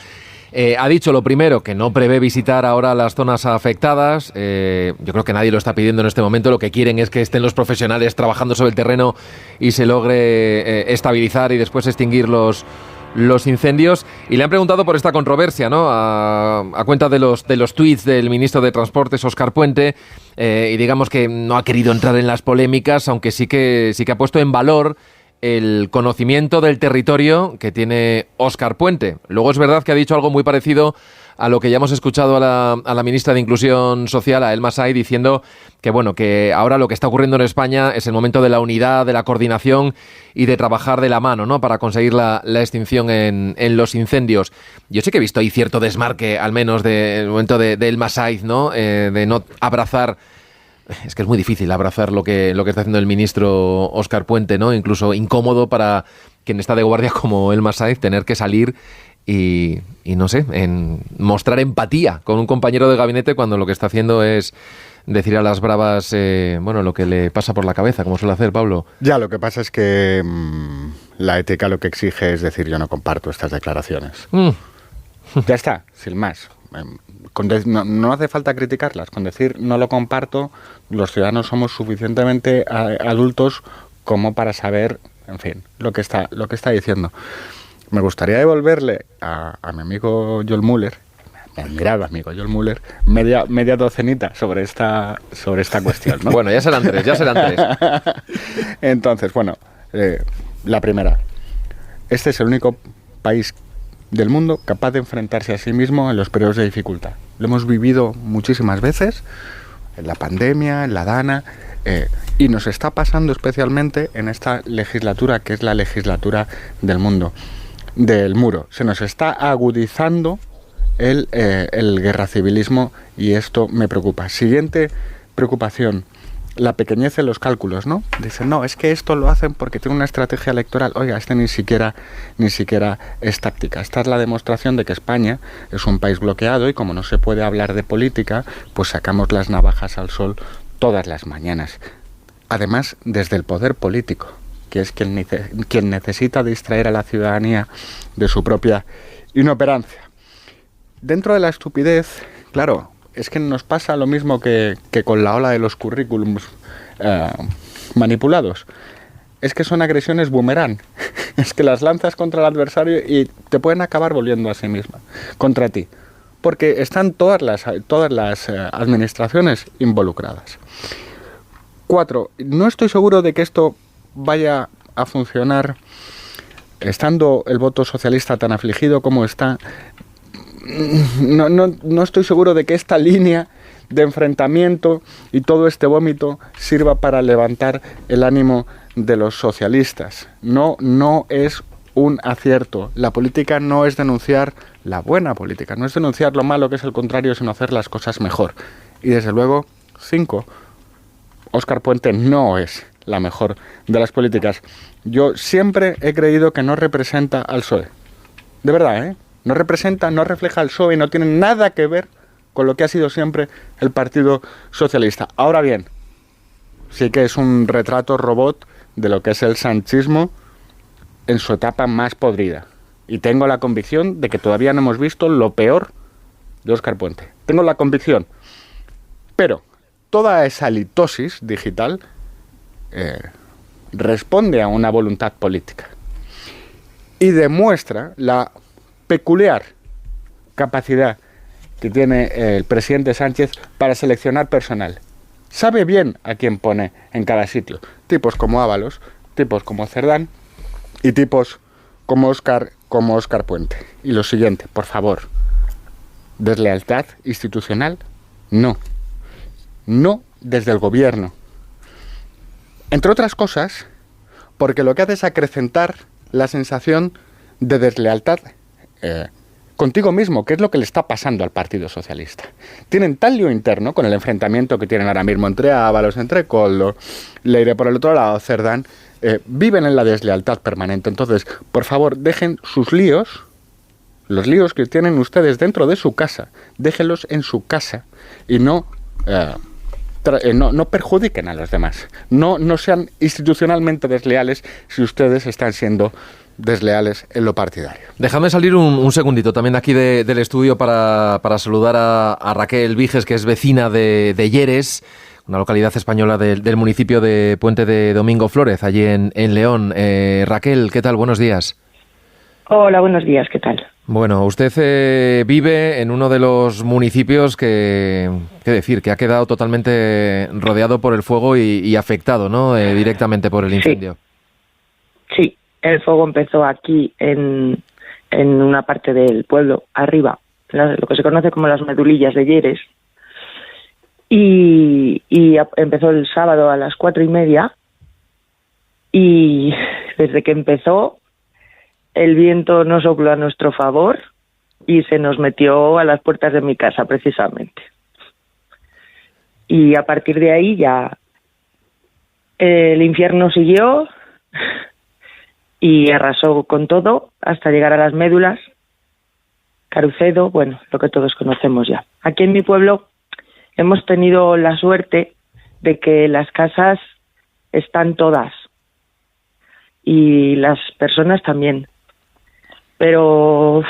Ha dicho lo primero, que no prevé visitar ahora las zonas afectadas. Yo creo que nadie lo está pidiendo en este momento. Lo que quieren es que estén los profesionales trabajando sobre el terreno y se logre estabilizar y después extinguir los incendios. Y le han preguntado por esta controversia, ¿no? A cuenta de los tuits del ministro de Transportes, Óscar Puente, y digamos que no ha querido entrar en las polémicas, aunque sí que ha puesto en valor el conocimiento del territorio que tiene Óscar Puente. Luego es verdad que ha dicho algo muy parecido a lo que ya hemos escuchado a la ministra de Inclusión Social, a Elma Said, diciendo que bueno, que ahora lo que está ocurriendo en España es el momento de la unidad, de la coordinación y de trabajar de la mano, ¿no?, para conseguir la extinción en los incendios. Yo sí que he visto ahí cierto desmarque, al menos del momento de Elma Said, ¿no?, de no abrazar. Es que es muy difícil abrazar lo que está haciendo el ministro Óscar Puente, ¿no? Incluso incómodo para quien está de guardia como Elma Said, tener que salir y no sé, mostrar empatía con un compañero de gabinete cuando lo que está haciendo es decir a las bravas, lo que le pasa por la cabeza, como suele hacer Pablo. Ya, lo que pasa es que la ética lo que exige es decir, yo no comparto estas declaraciones. Ya está, sin más. No hace falta criticarlas. Con decir no lo comparto, los ciudadanos somos suficientemente adultos como para saber, en fin, lo que está diciendo. Me gustaría devolverle a mi amigo Joel Müller, mi admirado amigo Joel Müller, media docenita sobre esta cuestión, ¿no? Bueno, ya serán tres. Entonces, la primera. Este es el único país del mundo capaz de enfrentarse a sí mismo en los periodos de dificultad. Lo hemos vivido muchísimas veces, en la pandemia, en la DANA, y nos está pasando especialmente en esta legislatura, que es la legislatura del muro. Se nos está agudizando el guerracivilismo y esto me preocupa. Siguiente preocupación, la pequeñez de los cálculos, ¿no? Dicen, no, es que esto lo hacen porque tiene una estrategia electoral. Oiga, ni siquiera es táctica. Esta es la demostración de que España es un país bloqueado y como no se puede hablar de política, pues sacamos las navajas al sol todas las mañanas. Además, desde el poder político, que es quien necesita distraer a la ciudadanía de su propia inoperancia. Dentro de la estupidez, claro, es que nos pasa lo mismo que con la ola de los currículums manipulados. Es que son agresiones boomerang. Es que las lanzas contra el adversario y te pueden acabar volviendo a sí misma, contra ti. Porque están todas las administraciones involucradas. 4. No estoy seguro de que esto vaya a funcionar estando el voto socialista tan afligido como está. No estoy seguro de que esta línea de enfrentamiento y todo este vómito sirva para levantar el ánimo de los socialistas. No es un acierto. La política no es denunciar la buena política, no es denunciar lo malo que es el contrario, sino hacer las cosas mejor. Y desde luego, 5. Óscar Puente no es la mejor de las políticas. Yo siempre he creído que no representa al PSOE. De verdad, ¿eh? No representa, no refleja al PSOE y no tiene nada que ver con lo que ha sido siempre el Partido Socialista. Ahora bien, sí que es un retrato robot de lo que es el sanchismo en su etapa más podrida. Y tengo la convicción de que todavía no hemos visto lo peor de Óscar Puente. Tengo la convicción. Pero toda esa litosis digital responde a una voluntad política y demuestra la peculiar capacidad que tiene el presidente Sánchez para seleccionar personal. Sabe bien a quién pone en cada sitio. Tipos como Ábalos, tipos como Cerdán y tipos como Óscar Puente. Y lo siguiente, por favor, ¿deslealtad institucional? No. No desde el gobierno. Entre otras cosas, porque lo que hace es acrecentar la sensación de deslealtad contigo mismo, que es lo que le está pasando al Partido Socialista. Tienen tal lío interno con el enfrentamiento que tienen ahora mismo entre Ábalos, entre Koldo, Leire por el otro lado, Cerdán, viven en la deslealtad permanente. Entonces, por favor, dejen sus líos, los líos que tienen ustedes dentro de su casa, déjenlos en su casa y no perjudiquen a los demás. No sean institucionalmente desleales si ustedes están siendo desleales en lo partidario. Déjame salir un segundito también de aquí del estudio para saludar a Raquel Viges, que es vecina de Lleres, una localidad española del municipio de Puente de Domingo Flórez, allí en León. Raquel, ¿qué tal? Buenos días. Hola, buenos días, ¿qué tal? Bueno, usted vive en uno de los municipios que ha quedado totalmente rodeado por el fuego y afectado, ¿no? Directamente por el incendio. Sí, el fuego empezó aquí en una parte del pueblo, arriba, lo que se conoce como las medulillas de Lleres. Y empezó el sábado a las 4:30 y desde que empezó el viento no sopló a nuestro favor y se nos metió a las puertas de mi casa precisamente. Y a partir de ahí ya el infierno siguió y arrasó con todo hasta llegar a las médulas, Carucedo, bueno, lo que todos conocemos ya. Aquí en mi pueblo hemos tenido la suerte de que las casas están todas y las personas también, pero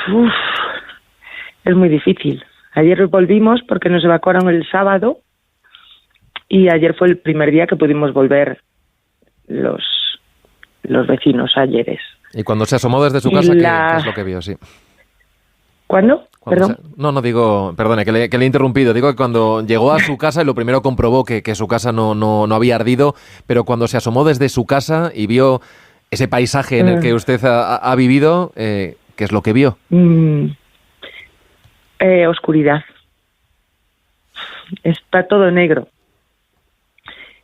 es muy difícil. Ayer volvimos porque nos evacuaron el sábado y ayer fue el primer día que pudimos volver los vecinos a Lleres. Y cuando se asomó desde su casa, ¿qué es lo que vio? Sí. ¿Cuándo? Perdón. No digo, perdone, que le he interrumpido. Digo que cuando llegó a su casa, lo primero comprobó que su casa no había ardido, pero cuando se asomó desde su casa y vio ese paisaje en el que usted ha vivido, ¿qué es lo que vio? Oscuridad. Está todo negro.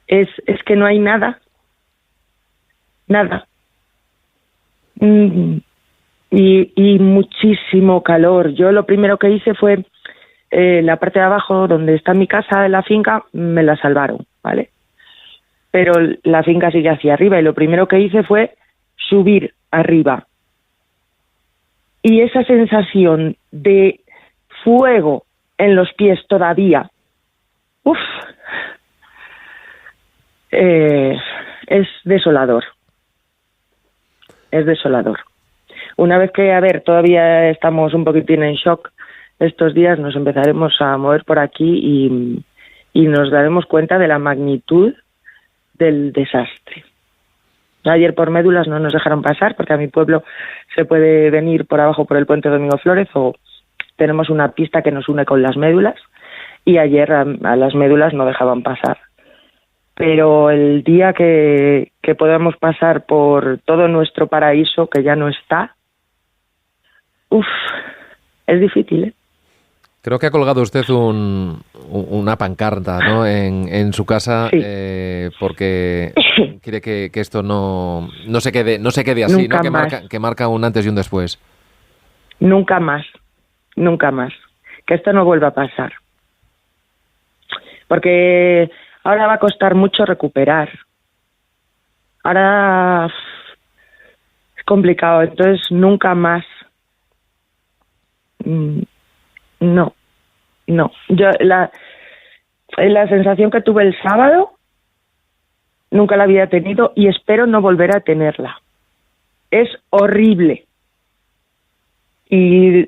Es que no hay nada. Nada. Y muchísimo calor. Yo lo primero que hice fue la parte de abajo donde está mi casa, de la finca, me la salvaron, ¿vale? Pero la finca sigue hacia arriba y lo primero que hice fue subir arriba. Y esa sensación de fuego en los pies todavía, es desolador. Es desolador. Una vez que, todavía estamos un poquitín en shock estos días, nos empezaremos a mover por aquí y nos daremos cuenta de la magnitud del desastre. Ayer por médulas no nos dejaron pasar porque a mi pueblo se puede venir por abajo por el puente Domingo Flórez o tenemos una pista que nos une con las médulas y ayer a las médulas no dejaban pasar. Pero el día que podamos pasar por todo nuestro paraíso, que ya no está, es difícil, ¿eh? Creo que ha colgado usted una pancarta, ¿no? en su casa, sí. Porque quiere que esto no se quede así, ¿no? Que marca un antes y un después. Nunca más. Que esto no vuelva a pasar. Porque ahora va a costar mucho recuperar. Ahora es complicado, entonces nunca más. No. Yo la sensación que tuve el sábado nunca la había tenido y espero no volver a tenerla. Es horrible. Y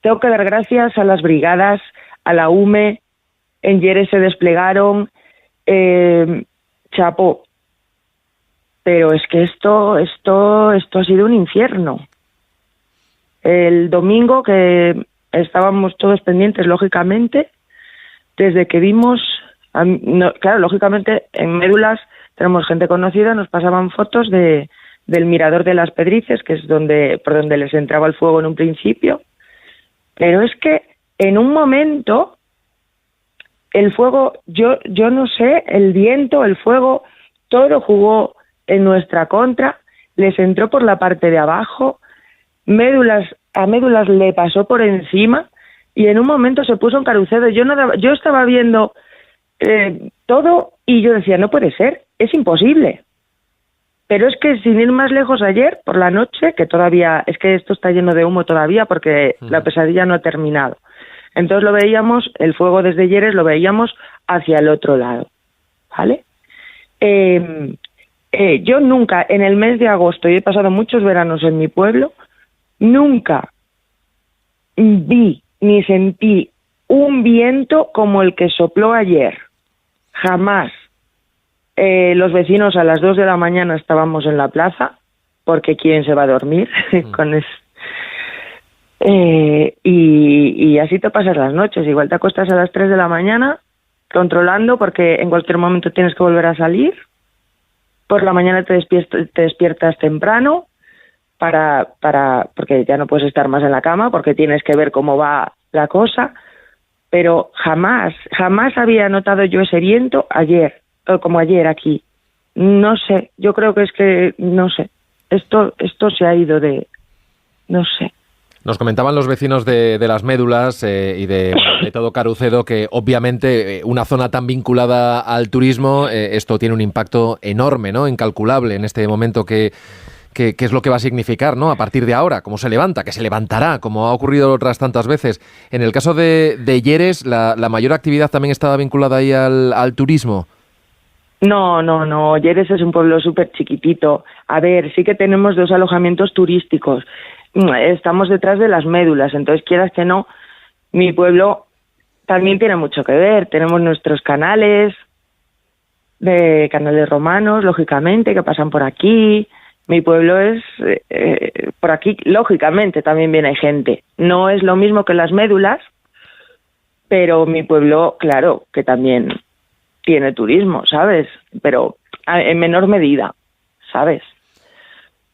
tengo que dar gracias a las brigadas, a la UME, en Lleres se desplegaron, chapó. Pero es que esto ha sido un infierno. El domingo, que estábamos todos pendientes, lógicamente, desde que vimos, claro, lógicamente en médulas tenemos gente conocida, nos pasaban fotos del mirador de las Pedrices, que es por donde les entraba el fuego en un principio, pero es que en un momento el fuego, yo no sé, el viento, el fuego, todo jugó en nuestra contra, les entró por la parte de abajo, a médulas le pasó por encima y en un momento se puso en Carucedo. Yo estaba viendo todo y yo decía, no puede ser, es imposible. Pero es que sin ir más lejos, ayer por la noche, que todavía, es que esto está lleno de humo todavía porque la pesadilla no ha terminado. Entonces lo veíamos, el fuego desde Lleres lo veíamos hacia el otro lado, ¿vale? Yo nunca, en el mes de agosto, y he pasado muchos veranos en mi pueblo, nunca vi ni sentí un viento como el que sopló ayer. Jamás. Los vecinos a las 2 de la mañana estábamos en la plaza, porque ¿quién se va a dormir con eso? Y así te pasas las noches. Igual te acuestas a las 3 de la mañana controlando, porque en cualquier momento tienes que volver a salir. Por la mañana te despiertas temprano, porque ya no puedes estar más en la cama, porque tienes que ver cómo va la cosa, pero jamás había notado yo ese viento como ayer aquí. No sé, yo creo que es que, no sé, esto se ha ido no sé. Nos comentaban los vecinos de Las Médulas y de todo Carucedo que obviamente una zona tan vinculada al turismo, esto tiene un impacto enorme, ¿no? Incalculable en este momento que es lo que va a significar, ¿no? A partir de ahora, cómo se levanta, que se levantará, como ha ocurrido otras tantas veces. En el caso de Lleres, ¿la mayor actividad también estaba vinculada ahí al turismo? No, Lleres es un pueblo súper chiquitito. A ver, sí que tenemos 2 alojamientos turísticos. Estamos detrás de Las Médulas, entonces quieras que no, mi pueblo también tiene mucho que ver. Tenemos nuestros canales romanos, lógicamente, que pasan por aquí. Mi pueblo es por aquí, lógicamente también viene gente. No es lo mismo que Las Médulas, pero mi pueblo, claro, que también tiene turismo, ¿sabes? Pero en menor medida, ¿sabes?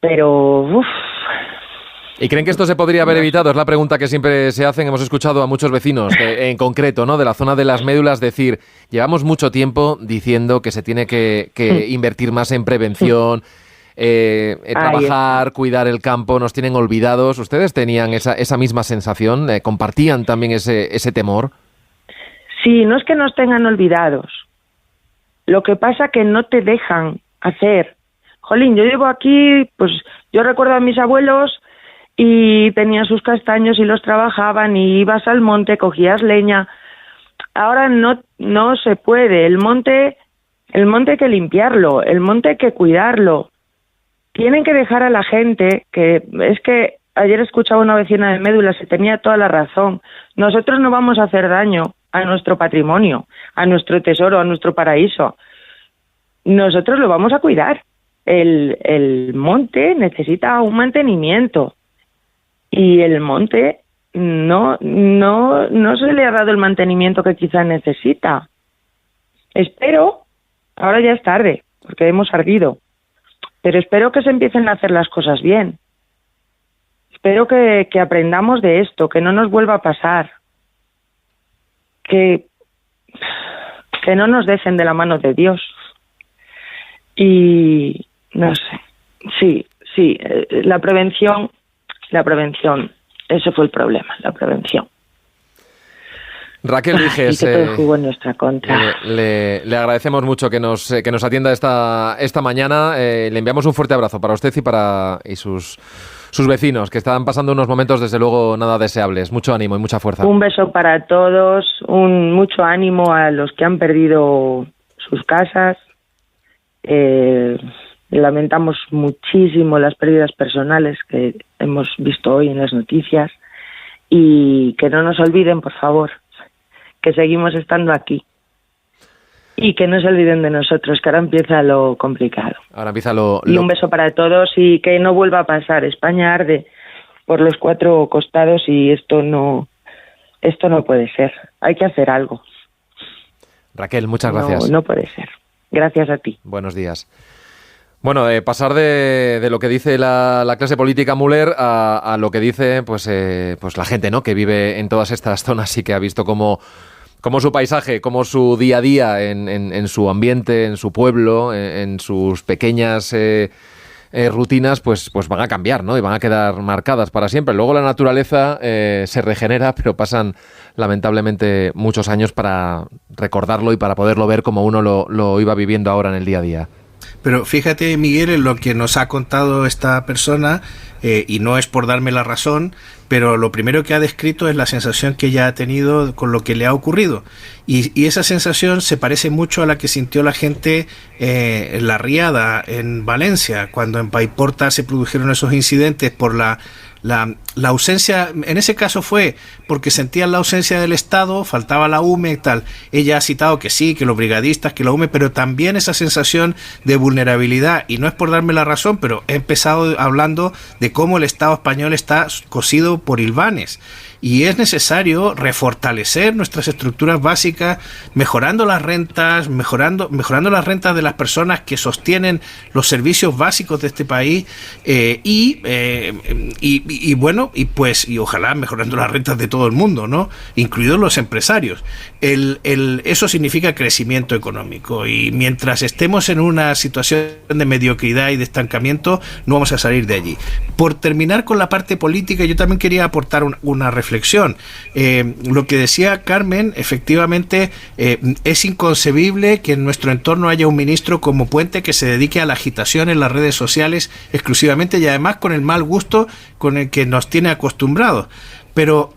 Pero, ¿Y creen que esto se podría haber evitado? Es la pregunta que siempre se hacen. Hemos escuchado a muchos vecinos, en concreto, ¿no?, de la zona de Las Médulas, decir, llevamos mucho tiempo diciendo que se tiene que invertir más en prevención, trabajar, cuidar el campo, nos tienen olvidados. ¿Ustedes tenían esa misma sensación? ¿Compartían también ese temor? Sí, no es que nos tengan olvidados. Lo que pasa que no te dejan hacer. Jolín, yo llevo aquí, pues yo recuerdo a mis abuelos y tenían sus castaños y los trabajaban y ibas al monte, cogías leña. Ahora no se puede. El monte hay que limpiarlo, el monte hay que cuidarlo. Tienen que dejar a la gente, que es que ayer escuchaba a una vecina de Médulas y tenía toda la razón. Nosotros no vamos a hacer daño a nuestro patrimonio, a nuestro tesoro, a nuestro paraíso. Nosotros lo vamos a cuidar. El monte necesita un mantenimiento y el monte no se le ha dado el mantenimiento que quizá necesita. Espero, ahora ya es tarde, porque hemos ardido, pero espero que se empiecen a hacer las cosas bien. Espero que aprendamos de esto, que no nos vuelva a pasar, que no nos dejen de la mano de Dios. Y no sé, sí, la prevención, ese fue el problema, la prevención. Raquel Viges, que todo jugó en nuestra contra. Le agradecemos mucho que nos atienda esta mañana. Le enviamos un fuerte abrazo para usted y sus vecinos, que están pasando unos momentos desde luego nada deseables. Mucho ánimo y mucha fuerza. Un beso para todos, mucho ánimo a los que han perdido sus casas. Lamentamos muchísimo las pérdidas personales que hemos visto hoy en las noticias y que no nos olviden, por favor, que seguimos estando aquí y que no se olviden de nosotros, que ahora empieza lo complicado. Ahora empieza Y un beso para todos y que no vuelva a pasar. España arde por los 4 costados y esto no puede ser. Hay que hacer algo. Raquel, muchas gracias. No puede ser. Gracias a ti. Buenos días. Bueno, pasar de lo que dice la clase política Müller a lo que dice pues la gente, ¿no?, que vive en todas estas zonas y que ha visto cómo su paisaje, cómo su día a día en su ambiente, en su pueblo, en sus pequeñas rutinas, pues van a cambiar, ¿no?, y van a quedar marcadas para siempre. Luego la naturaleza se regenera, pero pasan lamentablemente muchos años para recordarlo y para poderlo ver como uno lo iba viviendo ahora en el día a día. Pero fíjate, Miguel, en lo que nos ha contado esta persona, y no es por darme la razón, pero lo primero que ha descrito es la sensación que ella ha tenido con lo que le ha ocurrido. Y esa sensación se parece mucho a la que sintió la gente en La Riada, en Valencia, cuando en Paiporta se produjeron esos incidentes por la ausencia. En ese caso fue porque sentían la ausencia del Estado, faltaba la UME y tal. Ella ha citado que sí, que los brigadistas, que la UME, pero también esa sensación de vulnerabilidad. Y no es por darme la razón, pero he empezado hablando de cómo el Estado español está cosido por hilvanes. Y es necesario refortalecer nuestras estructuras básicas, mejorando las rentas, mejorando las rentas de las personas que sostienen los servicios básicos de este país, y bueno, ¿no? Y ojalá mejorando las rentas de todo el mundo, ¿no? Incluidos los empresarios. Eso significa crecimiento económico, y mientras estemos en una situación de mediocridad y de estancamiento, no vamos a salir de allí. Por terminar con la parte política, yo también quería aportar una reflexión. Lo que decía Carmen, efectivamente, es inconcebible que en nuestro entorno haya un ministro como Puente que se dedique a la agitación en las redes sociales exclusivamente, y además con el mal gusto con el que nos tiene acostumbrados. Pero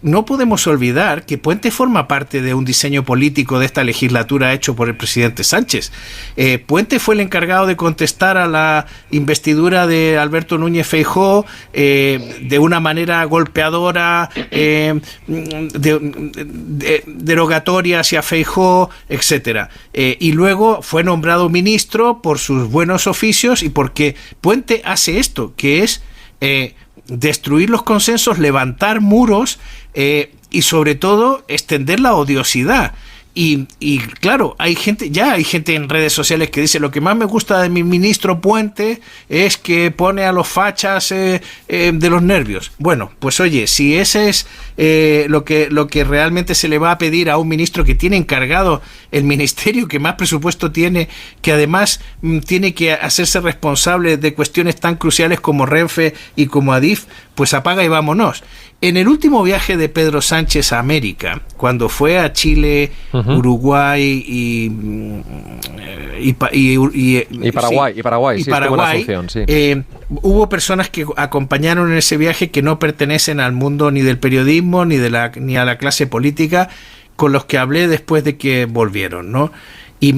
no podemos olvidar que Puente forma parte de un diseño político de esta legislatura hecho por el presidente Sánchez. Puente fue el encargado de contestar a la investidura de Alberto Núñez Feijóo de una manera golpeadora, derogatoria hacia Feijóo, etcétera. Y luego fue nombrado ministro por sus buenos oficios y porque Puente hace esto, que es destruir los consensos, levantar muros y sobre todo extender la odiosidad. Y claro, hay gente en redes sociales que dice: lo que más me gusta de mi ministro Puente es que pone a los fachas de los nervios. Bueno, pues oye, si ese es lo que realmente se le va a pedir a un ministro que tiene encargado el ministerio que más presupuesto tiene, que además tiene que hacerse responsable de cuestiones tan cruciales como Renfe y como Adif, pues apaga y vámonos. En el último viaje de Pedro Sánchez a América, cuando fue a Chile, Uruguay y Paraguay, hubo personas que acompañaron en ese viaje que no pertenecen al mundo ni del periodismo ni a la clase política, con los que hablé después de que volvieron, ¿no? Y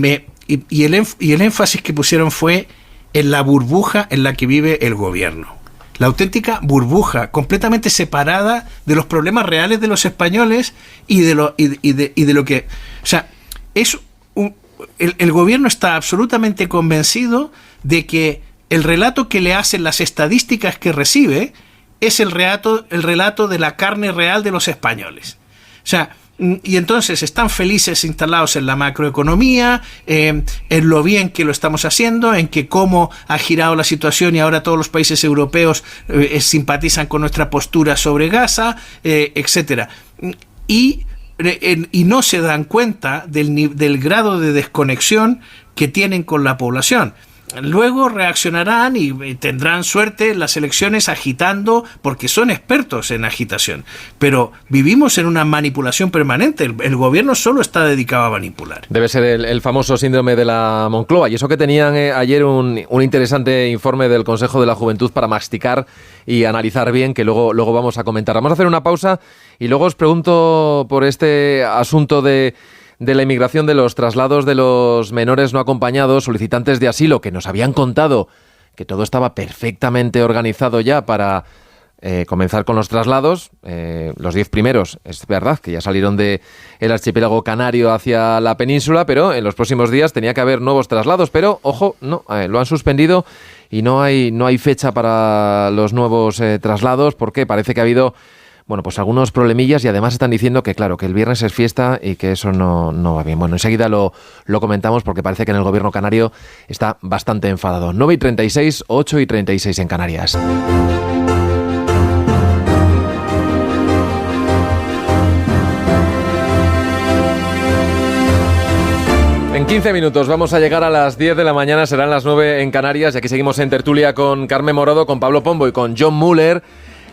el énfasis que pusieron fue en la burbuja en la que vive el gobierno. La auténtica burbuja, completamente separada de los problemas reales de los españoles y de lo que... O sea, el gobierno está absolutamente convencido de que el relato que le hacen las estadísticas que recibe es el relato de la carne real de los españoles. O sea, y entonces están felices instalados en la macroeconomía, en lo bien que lo estamos haciendo, en que cómo ha girado la situación y ahora todos los países europeos simpatizan con nuestra postura sobre Gaza, etcétera. Y no se dan cuenta del grado de desconexión que tienen con la población. Luego reaccionarán y tendrán suerte en las elecciones agitando, porque son expertos en agitación. Pero vivimos en una manipulación permanente. El gobierno solo está dedicado a manipular. Debe ser el famoso síndrome de la Moncloa. Y eso que tenían ayer un interesante informe del Consejo de la Juventud para masticar y analizar bien, que luego vamos a comentar. Vamos a hacer una pausa y luego os pregunto por este asunto de la inmigración, de los traslados de los menores no acompañados, solicitantes de asilo, que nos habían contado que todo estaba perfectamente organizado ya para comenzar con los traslados. Los 10 primeros, es verdad, que ya salieron del archipiélago canario hacia la península, pero en los próximos días tenía que haber nuevos traslados. Pero, ojo, no, lo han suspendido y no hay fecha para los nuevos traslados, porque parece que ha habido pues algunos problemillas, y además están diciendo que, claro, que el viernes es fiesta y que eso no va bien. Bueno, enseguida lo comentamos, porque parece que en el gobierno canario está bastante enfadado. 9:36, 8:36 en Canarias. En 15 minutos vamos a llegar a las 10 de la mañana, serán las 9 en Canarias, y aquí seguimos en tertulia con Carmen Morodo, con Pablo Pombo y con John Muller.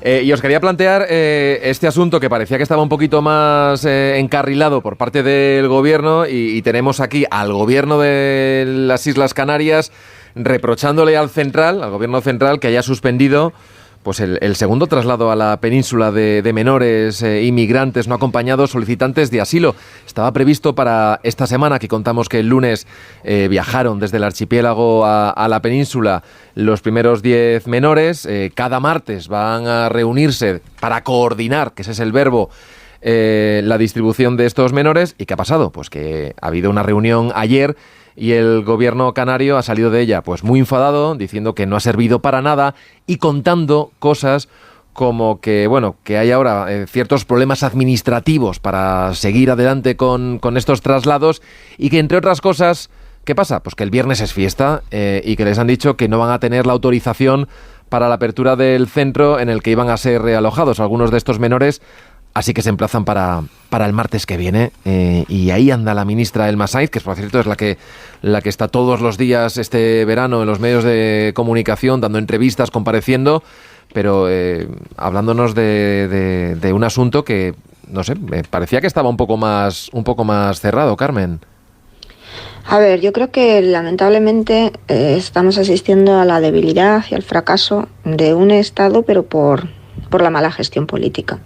Y os quería plantear este asunto que parecía que estaba un poquito más encarrilado por parte del gobierno, y tenemos aquí al gobierno de las Islas Canarias reprochándole al gobierno central, que haya suspendido pues el segundo traslado a la península de menores inmigrantes no acompañados, solicitantes de asilo. Estaba previsto para esta semana, que contamos que el lunes viajaron desde el archipiélago a la península los primeros 10 menores. Cada martes van a reunirse para coordinar, que ese es el verbo, la distribución de estos menores. ¿Y qué ha pasado? Pues que ha habido una reunión ayer y el gobierno canario ha salido de ella pues muy enfadado, diciendo que no ha servido para nada y contando cosas como que hay ahora ciertos problemas administrativos para seguir adelante con estos traslados, y que, entre otras cosas, ¿qué pasa? Pues que el viernes es fiesta y que les han dicho que no van a tener la autorización para la apertura del centro en el que iban a ser realojados algunos de estos menores, así que se emplazan para el martes que viene. Y ahí anda la ministra Elma Sainz, que por cierto es la que está todos los días este verano en los medios de comunicación, dando entrevistas, compareciendo, pero hablándonos de un asunto que, no sé, me parecía que estaba un poco más cerrado, Carmen. A ver, yo creo que lamentablemente estamos asistiendo a la debilidad y al fracaso de un Estado, pero por la mala gestión política.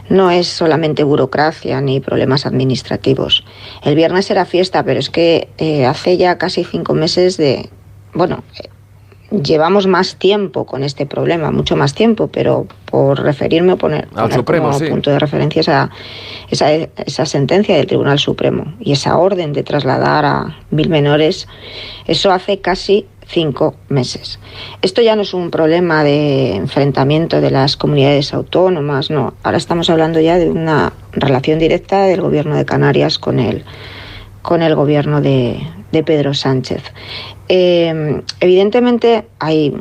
No es solamente burocracia ni problemas administrativos. El viernes era fiesta, pero es que hace ya casi 5 meses llevamos más tiempo con este problema, mucho más tiempo, pero por referirme o poner Supremo, como punto de referencia esa sentencia del Tribunal Supremo y esa orden de trasladar a 1.000 menores, eso hace casi 5 meses. Esto ya no es un problema de enfrentamiento de las comunidades autónomas, no. Ahora estamos hablando ya de una relación directa del Gobierno de Canarias con el Gobierno de Pedro Sánchez. Evidentemente hay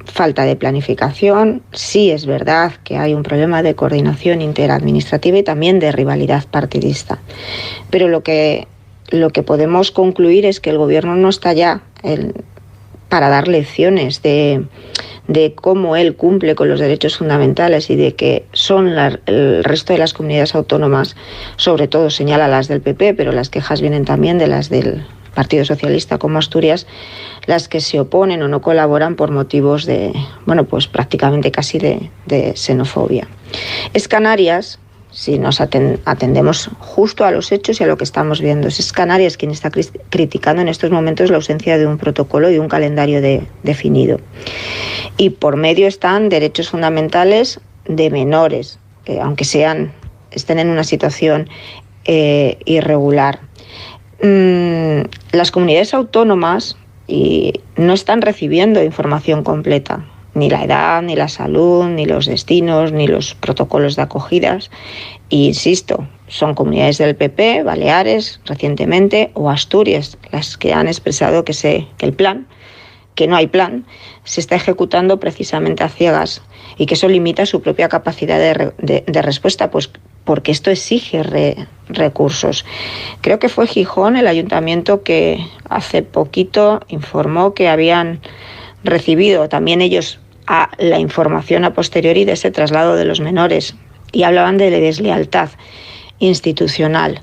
falta de planificación, sí es verdad que hay un problema de coordinación interadministrativa y también de rivalidad partidista, pero lo que podemos concluir es que el Gobierno no está ya para dar lecciones de cómo él cumple con los derechos fundamentales y de que son el resto de las comunidades autónomas, sobre todo señala las del PP, pero las quejas vienen también de las del Partido Socialista como Asturias, las que se oponen o no colaboran por motivos de, pues prácticamente casi de xenofobia. Es Canarias, si nos atendemos justo a los hechos y a lo que estamos viendo, es Canarias quien está criticando en estos momentos la ausencia de un protocolo y un calendario definido. Y por medio están derechos fundamentales de menores, aunque estén en una situación irregular. Las comunidades autónomas no están recibiendo información completa, ni la edad, ni la salud, ni los destinos, ni los protocolos de acogidas. E insisto, son comunidades del PP, Baleares recientemente, o Asturias, las que han expresado que no hay plan, se está ejecutando precisamente a ciegas y que eso limita su propia capacidad de respuesta, pues porque esto exige recursos. Creo que fue Gijón, el ayuntamiento, que hace poquito informó que habían recibido también ellos la información a posteriori de ese traslado de los menores y hablaban de deslealtad institucional.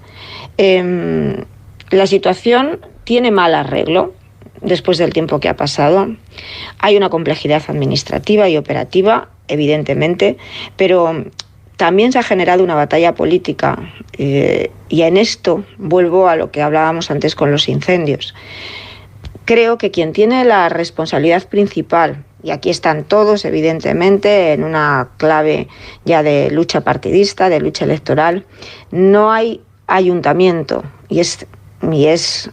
La situación tiene mal arreglo después del tiempo que ha pasado. Hay una complejidad administrativa y operativa, evidentemente, pero también se ha generado una batalla política y en esto vuelvo a lo que hablábamos antes con los incendios. Creo que quien tiene la responsabilidad principal, y aquí están todos evidentemente en una clave ya de lucha partidista, de lucha electoral, no hay ayuntamiento y es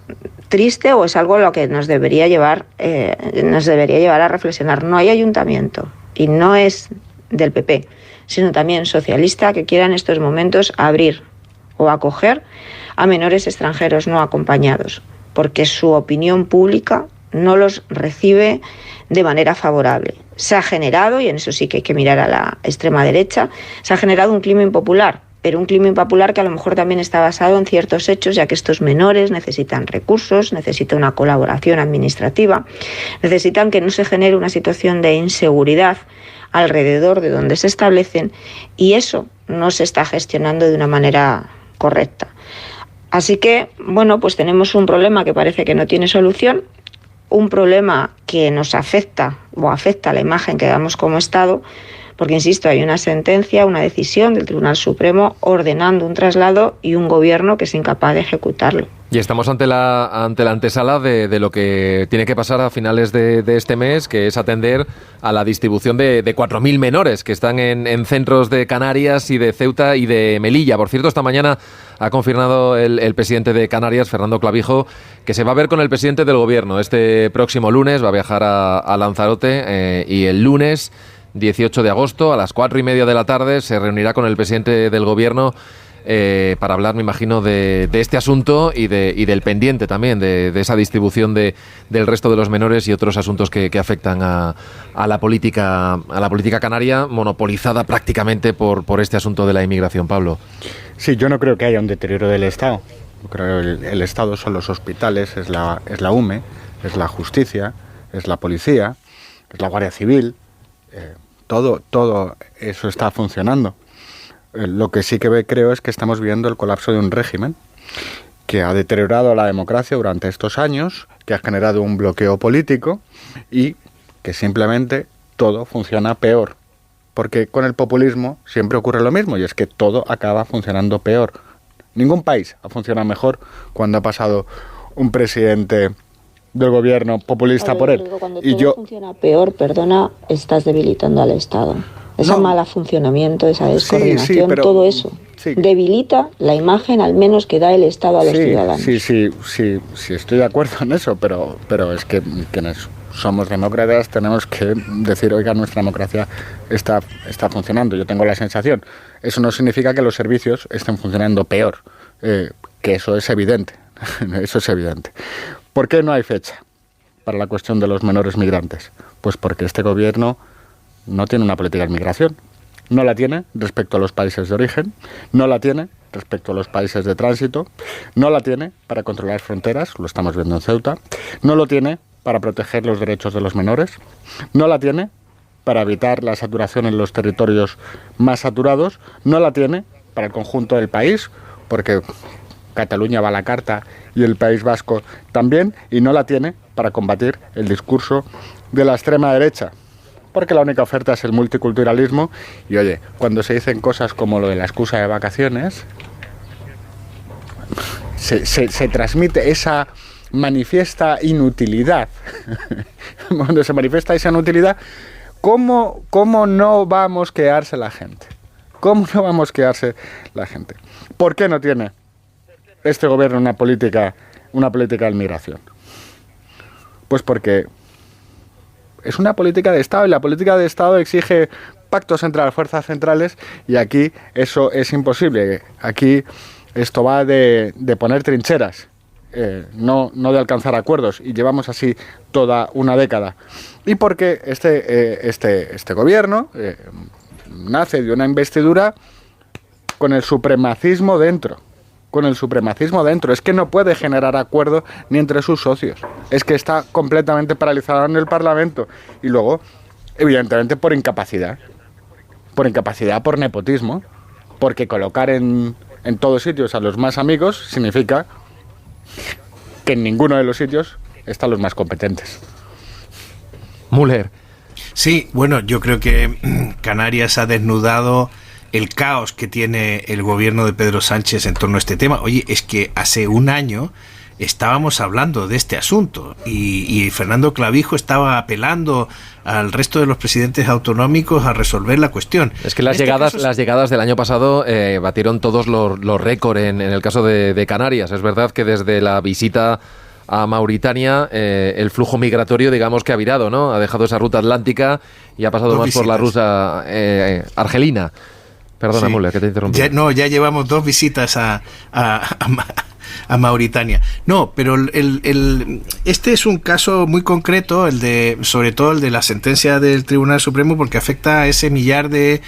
triste o es algo a lo que nos debería llevar a reflexionar. No hay ayuntamiento y no es del PP, sino también socialista, que quiera en estos momentos abrir o acoger a menores extranjeros no acompañados, porque su opinión pública no los recibe de manera favorable. Se ha generado, y en eso sí que hay que mirar a la extrema derecha, se ha generado un clima impopular, pero un clima impopular que a lo mejor también está basado en ciertos hechos, ya que estos menores necesitan recursos, necesitan una colaboración administrativa, necesitan que no se genere una situación de inseguridad alrededor de donde se establecen, y eso no se está gestionando de una manera correcta. Así que, pues tenemos un problema que parece que no tiene solución, un problema que nos afecta a la imagen que damos como Estado, porque, insisto, hay una sentencia, una decisión del Tribunal Supremo ordenando un traslado y un gobierno que es incapaz de ejecutarlo. Y estamos ante la antesala de lo que tiene que pasar a finales de este mes, que es atender a la distribución de 4.000 menores que están en centros de Canarias y de Ceuta y de Melilla. Por cierto, esta mañana ha confirmado el presidente de Canarias, Fernando Clavijo, que se va a ver con el presidente del gobierno este próximo lunes. Va a viajar a Lanzarote y el lunes 18 de agosto a las 4:30 de la tarde se reunirá con el presidente del gobierno para hablar, me imagino, de este asunto y del pendiente también, de esa distribución del resto de los menores y otros asuntos que afectan a la política canaria, monopolizada prácticamente por este asunto de la inmigración. Pablo. Sí, yo no creo que haya un deterioro del Estado. Creo que el Estado son los hospitales, es la UME, es la justicia, es la policía, es la Guardia Civil. Todo eso está funcionando. Lo que sí que creo es que estamos viendo el colapso de un régimen que ha deteriorado la democracia durante estos años, que ha generado un bloqueo político y que simplemente todo funciona peor. Porque con el populismo siempre ocurre lo mismo, y es que todo acaba funcionando peor. Ningún país ha funcionado mejor cuando ha pasado un presidente del gobierno populista por él. Cuando todo funciona peor, estás debilitando al Estado. Ese mal funcionamiento, esa descoordinación, pero, todo eso debilita la imagen al menos que da el Estado a los ciudadanos. Sí, estoy de acuerdo en eso, pero es que quienes somos demócratas tenemos que decir, oiga, nuestra democracia está funcionando. Yo tengo la sensación. Eso no significa que los servicios estén funcionando peor, que eso es evidente. Eso es evidente. ¿Por qué no hay fecha para la cuestión de los menores migrantes? Pues porque este gobierno no tiene una política de migración. No la tiene respecto a los países de origen, no la tiene respecto a los países de tránsito, no la tiene para controlar fronteras, lo estamos viendo en Ceuta, no lo tiene para proteger los derechos de los menores, no la tiene para evitar la saturación en los territorios más saturados, no la tiene para el conjunto del país, porque Cataluña va a la carta y el País Vasco también, y no la tiene para combatir el discurso de la extrema derecha, porque la única oferta es el multiculturalismo. Y oye, cuando se dicen cosas como lo de la excusa de vacaciones, se transmite esa manifiesta inutilidad. Cuando se manifiesta esa inutilidad, ¿cómo no va a mosquearse la gente? ¿Cómo no va a mosquearse la gente? ¿Por qué no tiene este gobierno una política de inmigración? Pues porque es una política de Estado, y la política de Estado exige pactos entre las fuerzas centrales, y aquí eso es imposible. Aquí esto va de poner trincheras, no de alcanzar acuerdos, y llevamos así toda una década. Y porque este gobierno nace de una investidura con el supremacismo dentro. Es que no puede generar acuerdo ni entre sus socios. Es que está completamente paralizado en el Parlamento. Y luego, evidentemente, por incapacidad. Por nepotismo. Porque colocar en todos sitios a los más amigos significa que en ninguno de los sitios están los más competentes. Müller. Sí, bueno, yo creo que Canarias ha desnudado el caos que tiene el gobierno de Pedro Sánchez en torno a este tema. Oye, es que hace un año estábamos hablando de este asunto y Fernando Clavijo estaba apelando al resto de los presidentes autonómicos a resolver la cuestión. Es que las llegadas del año pasado batieron todos los récords en el caso de Canarias. Es verdad que desde la visita a Mauritania el flujo migratorio, digamos que ha virado, ¿no? Ha dejado esa ruta atlántica y ha pasado por la ruta argelina. Perdona, sí. Müller, que te interrumpí. Ya llevamos 2 visitas a Mauritania. No, pero este es un caso muy concreto, sobre todo el de la sentencia del Tribunal Supremo, porque afecta a ese millar de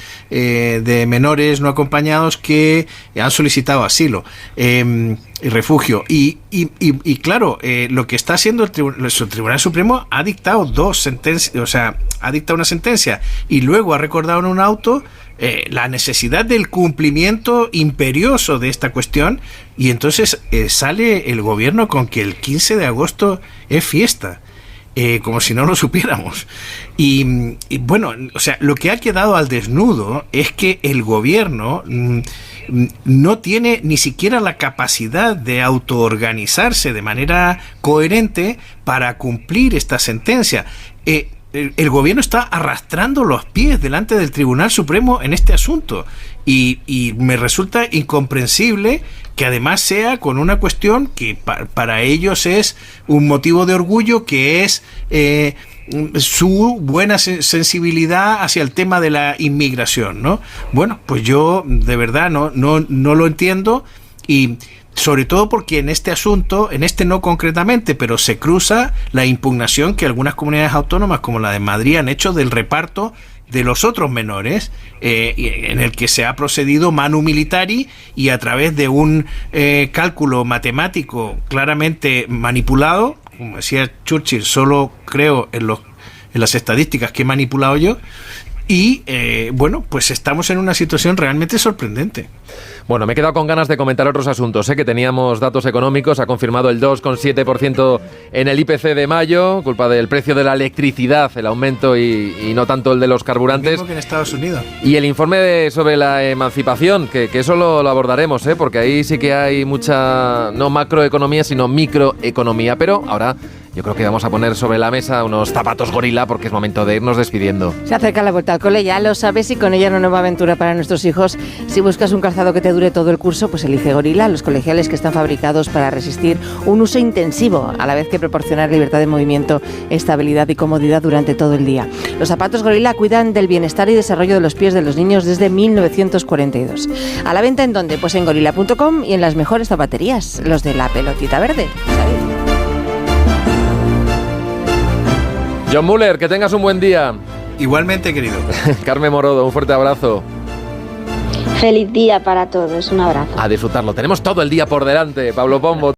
menores no acompañados que han solicitado asilo y refugio. Y claro, lo que está haciendo el Tribunal Supremo ha dictado 2 sentencias, o sea, ha dictado una sentencia y luego ha recordado en un auto la necesidad del cumplimiento imperioso de esta cuestión, y entonces sale el gobierno con que el 15 de agosto es fiesta, como si no lo supiéramos. Y bueno, o sea, lo que ha quedado al desnudo es que el gobierno no tiene ni siquiera la capacidad de autoorganizarse de manera coherente para cumplir esta sentencia. El gobierno está arrastrando los pies delante del Tribunal Supremo en este asunto, y me resulta incomprensible que además sea con una cuestión que para ellos es un motivo de orgullo, que es su buena sensibilidad hacia el tema de la inmigración, ¿no? Bueno, pues yo de verdad no lo entiendo, y sobre todo porque en este asunto, en este no concretamente, pero se cruza la impugnación que algunas comunidades autónomas como la de Madrid han hecho del reparto de los otros menores, en el que se ha procedido manu militari y a través de un cálculo matemático claramente manipulado. Como decía Churchill, solo creo en las estadísticas que he manipulado yo, y bueno, pues estamos en una situación realmente sorprendente. Bueno, me he quedado con ganas de comentar otros asuntos, que teníamos datos económicos, ha confirmado el 2,7% en el IPC de mayo, culpa del precio de la electricidad, el aumento y no tanto el de los carburantes. Mismo que en Estados Unidos. Y el informe sobre la emancipación, que eso lo abordaremos, porque ahí sí que hay mucha, no macroeconomía, sino microeconomía. Pero ahora yo creo que vamos a poner sobre la mesa unos zapatos gorila, porque es momento de irnos despidiendo. Se acerca la vuelta al cole, ya lo sabes, y con ella una nueva aventura para nuestros hijos. Si buscas un calzado que te dure todo el curso, pues elige Gorila, los colegiales que están fabricados para resistir un uso intensivo, a la vez que proporcionar libertad de movimiento, estabilidad y comodidad durante todo el día. Los zapatos Gorila cuidan del bienestar y desarrollo de los pies de los niños desde 1942. ¿A la venta en dónde? Pues en gorila.com y en las mejores zapaterías, los de la pelotita verde. John Muller, que tengas un buen día. Igualmente, querido. Carmen Morodo, un fuerte abrazo. Feliz día para todos, un abrazo. A disfrutarlo, tenemos todo el día por delante. Pablo Pombo.